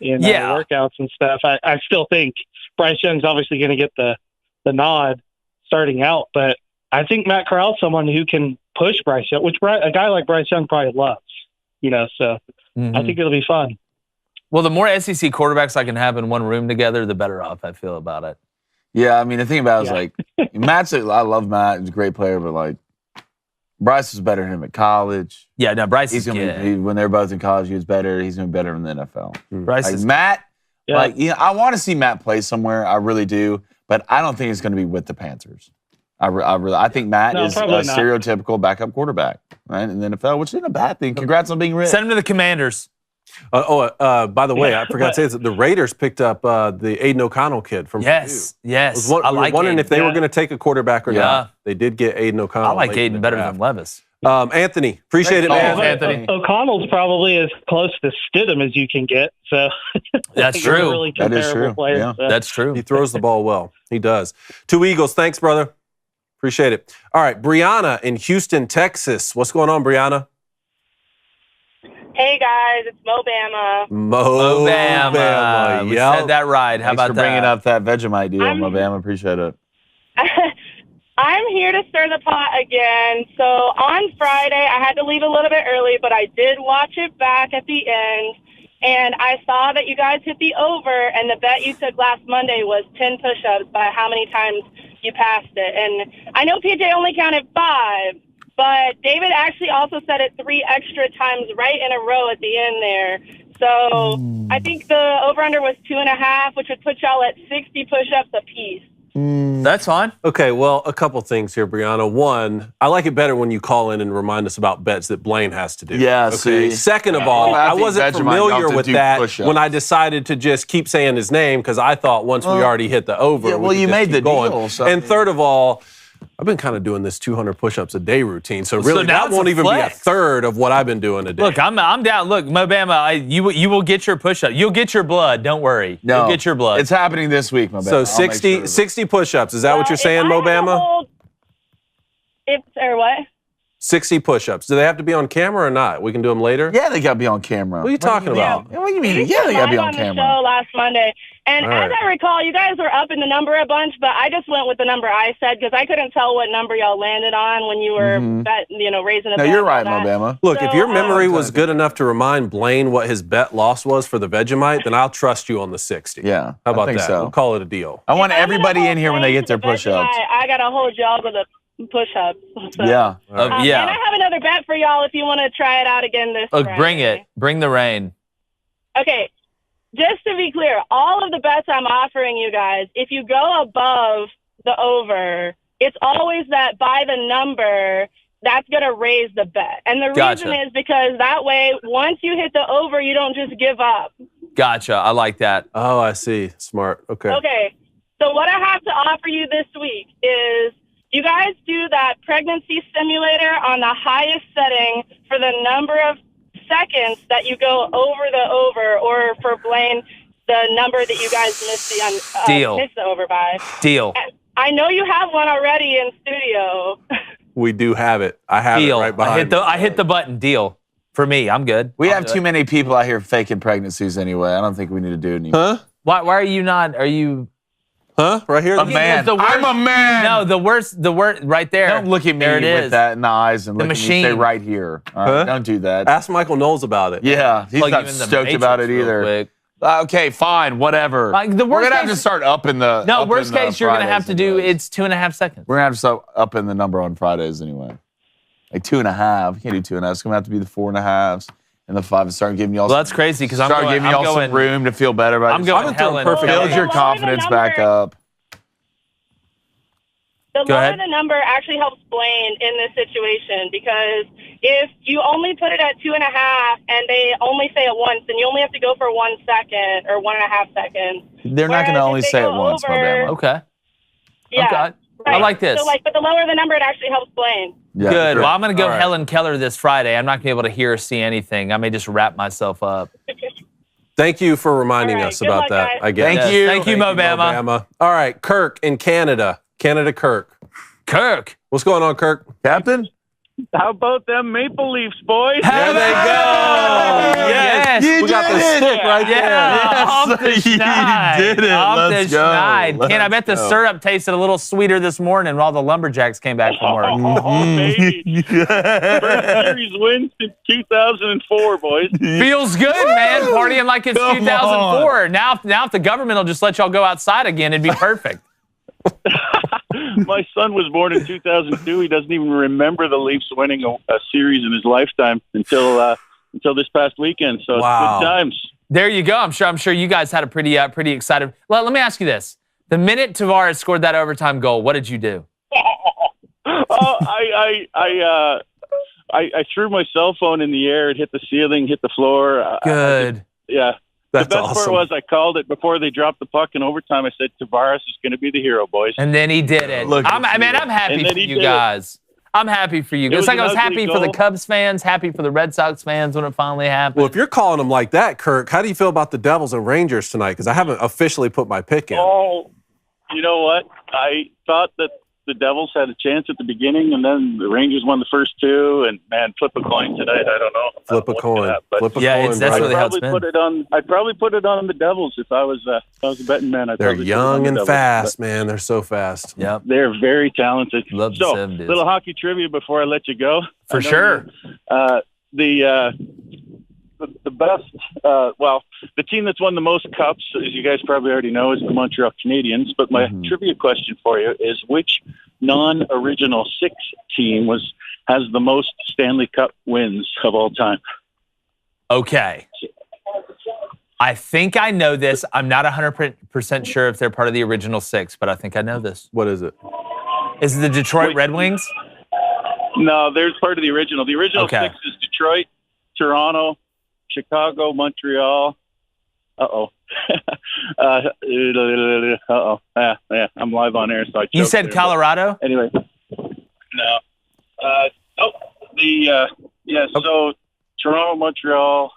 workouts and stuff. I still think Bryce Young's obviously going to get the nod starting out, but I think Matt Corral's someone who can push Bryce Young, which a guy like Bryce Young probably loves. So I think it'll be fun. Well, the more SEC quarterbacks I can have in one room together, the better off I feel about it. Yeah, I mean, the thing about it is, like, Matt's, I love Matt. He's a great player, but, like, Bryce was better than him at college. Yeah, no, Bryce He's is gonna good. be, when they're both in college, he was better. He's going to be better in the NFL. Bryce Like, is Matt, I want to see Matt play somewhere. I really do, but I don't think it's going to be with the Panthers. I think Matt is a stereotypical backup quarterback, right, in the NFL, which isn't a bad thing. Congrats on being rich. Send him to the Commanders. By the way, I forgot to say this, the Raiders picked up the Aiden O'Connell kid from Purdue. Yes. I was wondering if they were going to take a quarterback or not. They did get Aiden O'Connell. I like Aiden better than Levis. Anthony, appreciate it, man. Anthony. O'Connell's probably as close to Stidham as you can get. So that's true. Really that is true. Players, yeah. so. That's true. He throws the ball well. He does. 2 Eagles. Thanks, brother. Appreciate it. All right, Brianna in Houston, Texas. What's going on, Brianna? Hey guys, it's Mobama. Mobama. We said that right. How Thanks about for bringing that? up that Vegemite deal, Mobama. Appreciate it. I'm here to stir the pot again. So on Friday, I had to leave a little bit early, but I did watch it back at the end, and I saw that you guys hit the over, and the bet you took last Monday was 10 push-ups by how many times you passed it. And I know PJ only counted 5, but David actually also said it 3 extra times right in a row at the end there. So I think the over-under was 2.5, which would put y'all at 60 push-ups apiece. That's fine. Okay, well, a couple things here, Brianna. One, I like it better when you call in and remind us about bets that Blaine has to do. Yeah, okay? see. Second of all, I wasn't familiar with that push-ups. when I decided to just keep saying his name because I thought once we already hit the over, Yeah, we well, could you just made keep the going. deal. So And third of all, I've been kind of doing this 200 push-ups a day routine, so really now that it's won't a even be a flex. third of what I've been doing a day. Look, I'm down. Look, Mobama, you will get your push-up. You'll get your blood. Don't worry. No, You'll get your blood. It's happening this week, Mobama. So 60 push-ups. Is that what you're saying, Mobama? Or what? 60 push-ups. Do they have to be on camera or not? We can do them later? Yeah, they got to be on camera. What are you talking about? What do you mean? Yeah, they got to be on the camera. show last Monday. And All as right. I recall, you guys were up in the number a bunch, but I just went with the number I said because I couldn't tell what number y'all landed on when you were raising a No, bet you're and right, all that. Mobama. Look, if So, your memory was good enough to remind Blaine what his bet loss was for the Vegemite, then I'll trust you on the 60. Yeah, How about I think that? so. We'll call it a deal. I want If I'm everybody gonna in here when hold they get their Blaine to the push-ups. Vegemite, I got to hold y'all to the push-ups. So, Yeah. And I have another bet for y'all if you want to try it out again this Friday. Bring it. Bring the rain. Okay, just to be clear, all of the bets I'm offering you guys, if you go above the over, it's always that by the number, that's going to raise the bet. And the reason is because that way, once you hit the over, you don't just give up. Gotcha. I like that. Oh, I see. Smart. Okay. Okay, so what I have to offer you this week is you guys do that pregnancy simulator on the highest setting for the number of seconds that you go over the over, or for Blaine, the number that you guys missed the over by. Deal. I know you have one already in studio. We do have it. I have Deal. it right behind me. I hit the button. Deal. For me, I'm good. We have too many people out here faking pregnancies anyway. I don't think we need to do it anymore. Huh? Why are you not? Are you? Huh? Right here? A man. I'm a man. No, the worst right there. Don't look at me There it with is. that in the eyes and The look at me machine. stay right here. All right? Huh? Don't do that. Ask Michael Knowles about it. Yeah, he's Plug not you in the stoked about it Matrix real either. quick. Okay, fine, whatever. Like, the We're worst gonna have case- to start up in the. No, up worst in the case, you're going to have Fridays to do anyways. it's 2.5 seconds. We're gonna have to start up in the number on Fridays anyway. Like 2.5. You can't do 2.5. It's gonna have to be the 4.5s and the 5 and start giving y'all. Well, that's crazy because I'm start going. giving I'm y'all going. some room to feel better about I'm yourself. going Helen. perfect. Build your confidence back up. The Go lower ahead. the number actually helps Blaine in this situation, because if you only put it at 2.5 and they only say it once, then you only have to go for 1 second or 1.5 seconds. They're not gonna Whereas only if they say it go once, over- Mobama. Okay. Yeah. Okay. I Right. like this. So, but the lower the number, it actually helps Blaine. Yeah, Good. great. Well, I'm going to go All right. Helen Keller this Friday. I'm not going to be able to hear or see anything. I may just wrap myself up. Thank you for reminding All right, us good about luck, that. guys. I guess. Thank you. Thank you, Mobama. All right, Kirk in Canada. Canada Kirk. Kirk. What's going on, Kirk? Captain? How about them Maple Leafs, boys? There they go. Yes. You We got the did it. stick right there. Yeah, off the You schneid. did it. Off Let's the go. schneid. Ken, I bet the Let's go. syrup tasted a little sweeter this morning while the Lumberjacks came back from work. Oh, baby. First series win since 2004, boys. Feels good, man. Partying like it's Come 2004. Now, if the government will just let y'all go outside again, it'd be perfect. My son was born in 2002. He doesn't even remember the Leafs winning a series in his lifetime until this past weekend. So Wow. it's good times. There you go. I'm sure you guys had a pretty excited. Well, let me ask you this: the minute Tavares scored that overtime goal, what did you do? I threw my cell phone in the air. It hit the ceiling, hit the floor. Good. Yeah. That's the best awesome. part was I called it before they dropped the puck in overtime. I said, Tavares is going to be the hero, boys. And then he did it. Look I'm at you. happy And then for he you did it. guys. I'm happy for you. It It's was like I an was ugly happy for the goal. Cubs fans, happy for the Red Sox fans when it finally happened. Well, if you're calling them like that, Kirk, how do you feel about the Devils and Rangers tonight? Because I haven't officially put my pick in. Oh, you know what? I thought that the Devils had a chance at the beginning, and then the Rangers won the first two. And man, flip a coin tonight. I don't know. Flip a coin. Flip a coin. that's right? really how it's I'd probably put it on the Devils if I was a betting man. They're probably put it on young the and Devils. fast, man. They're so fast. Yep. They're very talented. Love the So, 70s. little hockey trivia before I let you go. For I know sure. The best, the team that's won the most cups, as you guys probably already know, is the Montreal Canadiens. But my trivia question for you is, which non-original six team has the most Stanley Cup wins of all time? Okay. I think I know this. I'm not 100% sure if they're part of the original six, but I think I know this. What is it? Is it the Detroit Red Wings? No, there's part of the original. The original Okay. six is Detroit, Toronto, Chicago, Montreal. Uh-oh. Yeah, I'm live on air, so I You choked said there, Colorado? but anyway, no. So Toronto, Montreal,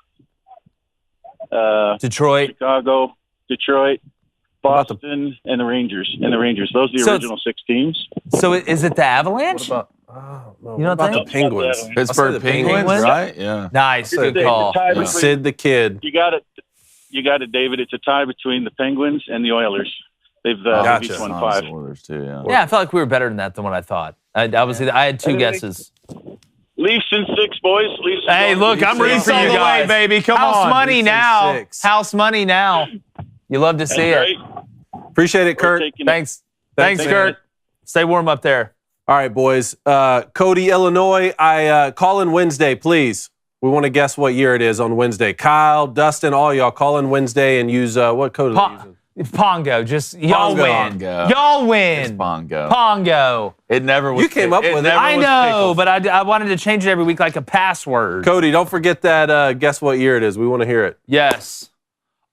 Detroit. Chicago, Detroit, about the- Boston, and the Rangers. Those are the So original six teams. So is it the Avalanche? No, You don't what about think? the Penguins? I'll say Pittsburgh the Penguins, Penguins. right? Yeah. Nice. Good call. It's a tie between- Sid the Kid. You got it, David. It's a tie between the Penguins and the Oilers. They've Gotcha. each won Honest 5. Oilers too, yeah. Yeah, I felt like we were better than that than what I thought. I had two guesses. Leafs in 6, boys. Leafs. Hey, look, I'm rooting for you guys. baby. Come House money Leafs in now. 6. House money now. You love to see it. Appreciate it, Kirk. Thanks. Thanks, man. Kirk. Stay warm up there. All right, boys. Cody, Illinois, I call in Wednesday, please. We want to guess what year it is on Wednesday. Kyle, Dustin, all y'all call in Wednesday and use what code are they using? Pongo. Just y'all Pongo. win. Pongo. Y'all It's win. Bongo. Pongo. It never was. You came up with it. never I was know, pickles. but I wanted to change it every week like a password. Cody, don't forget that guess what year it is. We want to hear it. Yes.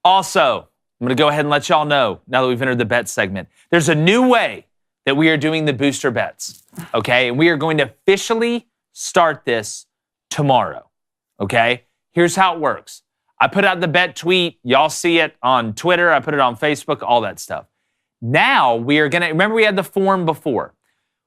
Also, I'm going to go ahead and let y'all know, now that we've entered the bet segment, there's a new way that we are doing the booster bets, okay? And we are going to officially start this tomorrow, okay? Here's how it works. I put out the bet tweet. Y'all see it on Twitter. I put it on Facebook, all that stuff. Now we are going to, remember we had the form before.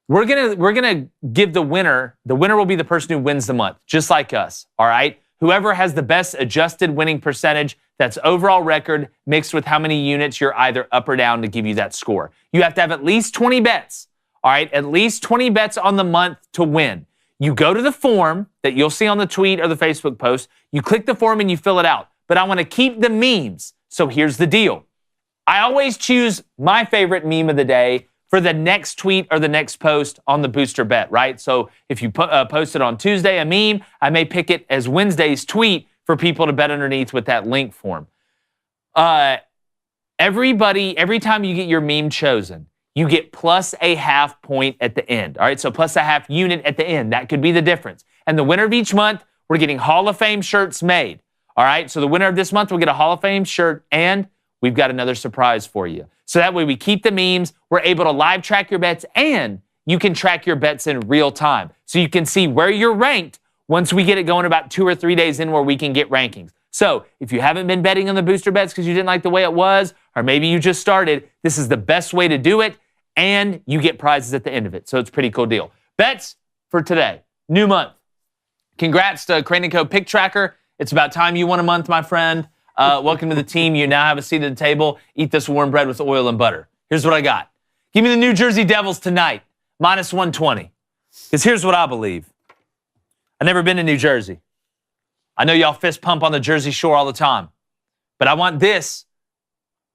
We're going to give the winner will be the person who wins the month, just like us, all right? Whoever has the best adjusted winning percentage, that's overall record mixed with how many units you're either up or down to give you that score. You have to have at least 20 bets, all right? At least 20 bets on the month to win. You go to the form that you'll see on the tweet or the Facebook post. You click the form and you fill it out. But I want to keep the memes. So here's the deal. I always choose my favorite meme of the day for the next tweet or the next post on the booster bet, right? So if you post it on Tuesday, a meme, I may pick it as Wednesday's tweet for people to bet underneath with that link form. Everybody, every time you get your meme chosen, you get plus a half point at the end, all right? So plus a half unit at the end. That could be the difference. And the winner of each month, we're getting Hall of Fame shirts made, all right? So the winner of this month will get a Hall of Fame shirt, and we've got another surprise for you. So that way we keep the memes, we're able to live track your bets, and you can track your bets in real time. So you can see where you're ranked once we get it going about 2 or 3 days in where we can get rankings. So if you haven't been betting on the booster bets because you didn't like the way it was, or maybe you just started, this is the best way to do it, and you get prizes at the end of it. So it's a pretty cool deal. Bets for today. New month. Congrats to Crain & Co. Pick Tracker. It's about time you won a month, my friend. Welcome to the team. You now have a seat at the table. Eat this warm bread with oil and butter. Here's what I got. Give me the New Jersey Devils tonight, minus 120. Because here's what I believe. I've never been to New Jersey. I know y'all fist pump on the Jersey Shore all the time. But I want this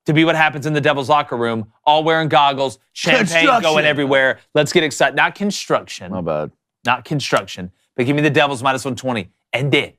to be what happens in the Devils locker room, all wearing goggles, champagne going everywhere. Let's get excited. Not construction. My bad. Not construction. But give me the Devils minus 120. And then,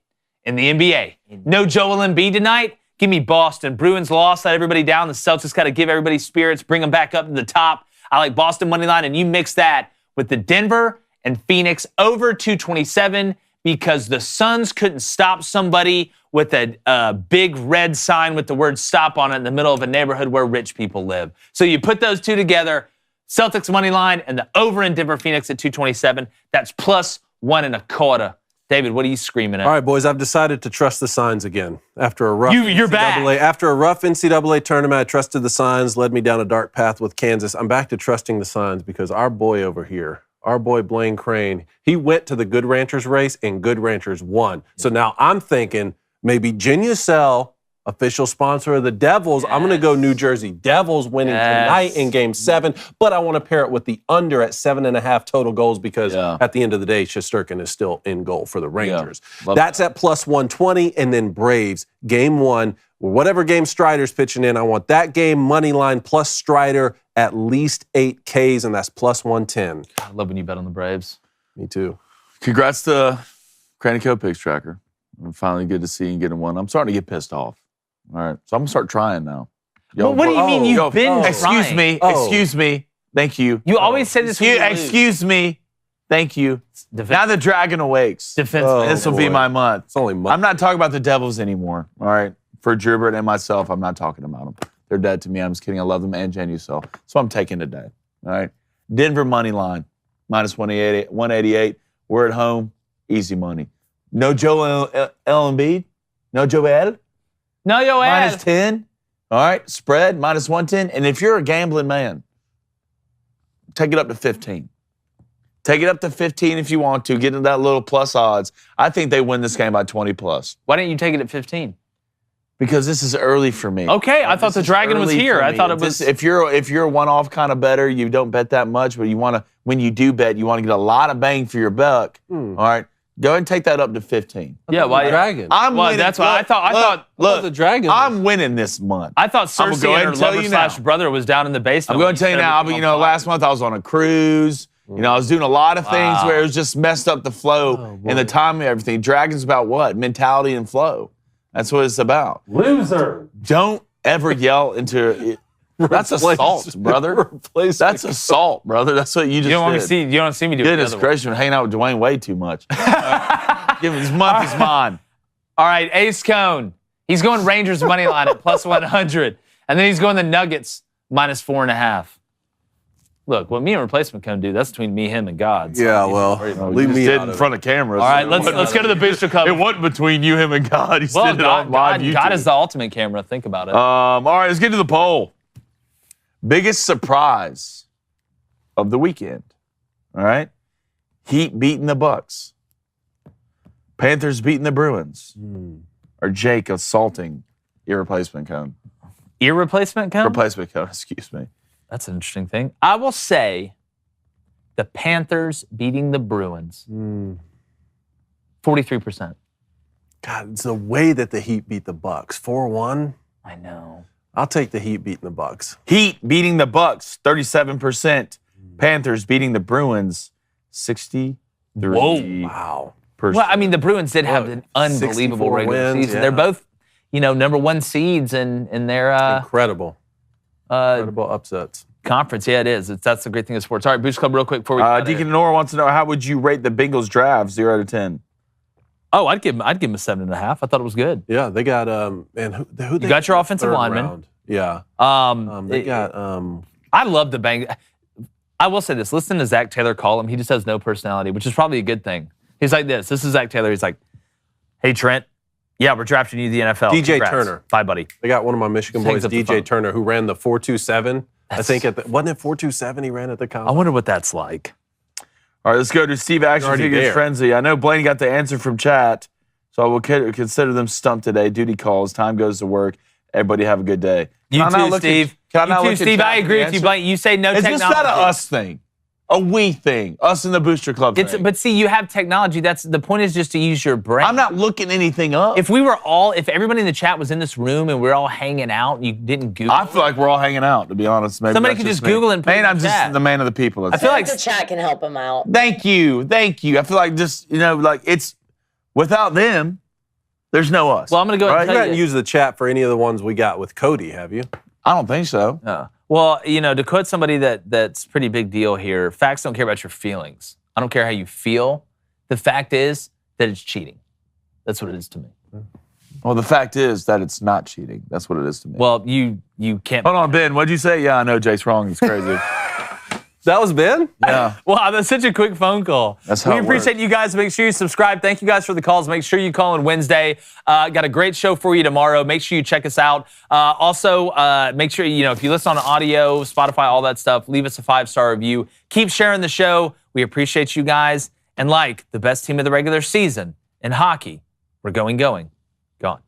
in the NBA, no Joel Embiid tonight. Give me Boston. Bruins lost, let everybody down. The Celtics got to give everybody spirits, bring them back up to the top. I like Boston money line, and you mix that with the Denver and Phoenix over 227 because the Suns couldn't stop somebody with a big red sign with the word stop on it in the middle of a neighborhood where rich people live. So you put those two together, Celtics money line and the over in Denver Phoenix at 227. That's plus 1.25. David, what are you screaming at? All right, boys, I've decided to trust the signs again. After a rough You're back. After a rough NCAA tournament, I trusted the signs, led me down a dark path with Kansas. I'm back to trusting the signs because our boy over here, our boy Blaine Crain, he went to the Good Ranchers race and Good Ranchers won. So now I'm thinking maybe Genucel, official sponsor of the Devils. I'm going to go New Jersey Devils winning tonight in Game 7, but I want to pair it with the under at 7.5 total goals because at the end of the day, Shesterkin is still in goal for the Rangers. That's at plus 120, and then Braves, Game 1. Whatever game Strider's pitching in, I want that game money line plus Strider at least 8 Ks, and that's plus 110. I love when you bet on the Braves. Me too. Congrats to Crain & Co. Picks Tracker. Finally good to see you getting one. I'm starting to get pissed off. All right, so I'm going to start trying now. Well, what do you mean you've been trying? Excuse me. Thank you. You always say this. Excuse me. Thank you. Now the Dragon awakes. This will be my month. It's only month. I'm not talking about the Devils anymore, all right? For Gerbert and myself, I'm not talking about them. They're dead to me. I'm just kidding. I love them and Genucel. So I'm taking today, all right? Denver money line, minus 188. We're at home. Easy money. No Joel Embiid? No Joel? No Joel. Minus 10. All right, spread, minus 110. And if you're a gambling man, take it up to 15. Take it up to 15 if you want to. Get into that little plus odds. I think they win this game by 20 plus. Why didn't you take it at 15? Because this is early for me. Okay, I thought the Dragon was here. I thought it was. If you're a one-off kind of better, you don't bet that much, but you want to. When you do bet, you want to get a lot of bang for your buck. All right, go ahead and take that up to 15. Yeah, why Dragon? I'm winning. That's why I thought. Look, the Dragon. I'm winning this month. I thought Cersei and her lover / brother was down in the basement. I'm going to tell you now. Last month I was on a cruise. I was doing a lot of things where it was just messed up the flow and the timing of everything. Dragon's about what? Mentality and flow. That's what it's about. Loser. Don't ever yell into it. That's assault, brother. That's assault, brother. That's what you just did. You don't want to see me do it. Goodness gracious, I'm hanging out with Dwayne way too much. Give him this month is mine. All right, Ace Cone. He's going Rangers money line at plus 100. And then he's going the Nuggets minus 4.5. Look, what me and Replacement Cone do, that's between me, him, and God. So leave me out in front of cameras. All right, let's go to the booster club. It wasn't between you, him, and God. He said it on live YouTube. God is the ultimate camera. Think about it. All right, let's get to the poll. Biggest surprise of the weekend. All right, Heat beating the Bucks. Panthers beating the Bruins. Or Jake assaulting Replacement Cone. Replacement Cone? Replacement Cone, excuse me. That's an interesting thing. I will say the Panthers beating the Bruins. 43%. God, it's the way that the Heat beat the Bucks. 4-1. I know. I'll take the Heat beating the Bucks. Heat beating the Bucks, 37%. Panthers beating the Bruins, 63%. Whoa. Wow. Well, I mean, the Bruins did have an unbelievable regular season. Yeah. They're both, number 1 seeds in their incredible upsets. Conference. Yeah, it is. That's the great thing of sports. All right, Boost Club real quick before we Deacon Nora wants to know, how would you rate the Bengals draft, 0 out of 10? Oh, I'd give him a 7.5. I thought it was good. Yeah, they got who you got your offensive lineman. Round. Yeah. They got I love the Bengals. I will say this. Listen to Zach Taylor call him. He just has no personality, which is probably a good thing. He's like this. This is Zach Taylor. He's like, "Hey Trent, Yeah, we're drafting you to the NFL. DJ Congrats. Turner. Bye, buddy. They got one of my Michigan Hangs boys, up the DJ phone. Turner, who ran the 4.27. I think wasn't it 4.27 he ran at the I combine? wonder what that's like. All right, let's go to Steve Action already Figures there. Frenzy. I know Blaine got the answer from chat, so I will consider them stumped today. Duty calls. Time goes to work. Everybody have a good day. You Can I not too, look Steve. Can I not You too, look at Steve. chat I for agree the with you, answer? Blaine. You say no Is technology. this not a us thing? A we thing? Us in the Booster Club thing? But see, you have technology. That's the point. Is just to use your brain. I'm not looking anything up. If everybody in the chat was in this room and we're all hanging out, and you didn't Google. I feel like we're all hanging out, to be honest. Maybe Somebody that's could just me. Google it and put it in Man, I'm the just chat. the man of the people. I feel like the chat can help him out. Thank you. I feel like just, like it's, without them, there's no us. Well, I'm going to go ahead You and tell haven't you. used the chat for any of the ones we got with Cody, have you? I don't think so. Well, to quote somebody that's pretty big deal here, facts don't care about your feelings. I don't care how you feel. The fact is that it's cheating. That's what it is to me. Well, the fact is that it's not cheating. That's what it is to me. Well, you can't. Hold on, Ben. What'd you say? Yeah, I know Jake's wrong. It's crazy. That was Ben? Yeah. Wow, that's such a quick phone call. That's how we it appreciate you guys. Make sure you subscribe. Thank you guys for the calls. Make sure you call on Wednesday. Got a great show for you tomorrow. Make sure you check us out. Also, make sure, if you listen on audio, Spotify, all that stuff, leave us a 5-star review. Keep sharing the show. We appreciate you guys. And like the best team of the regular season in hockey, we're going. Gone.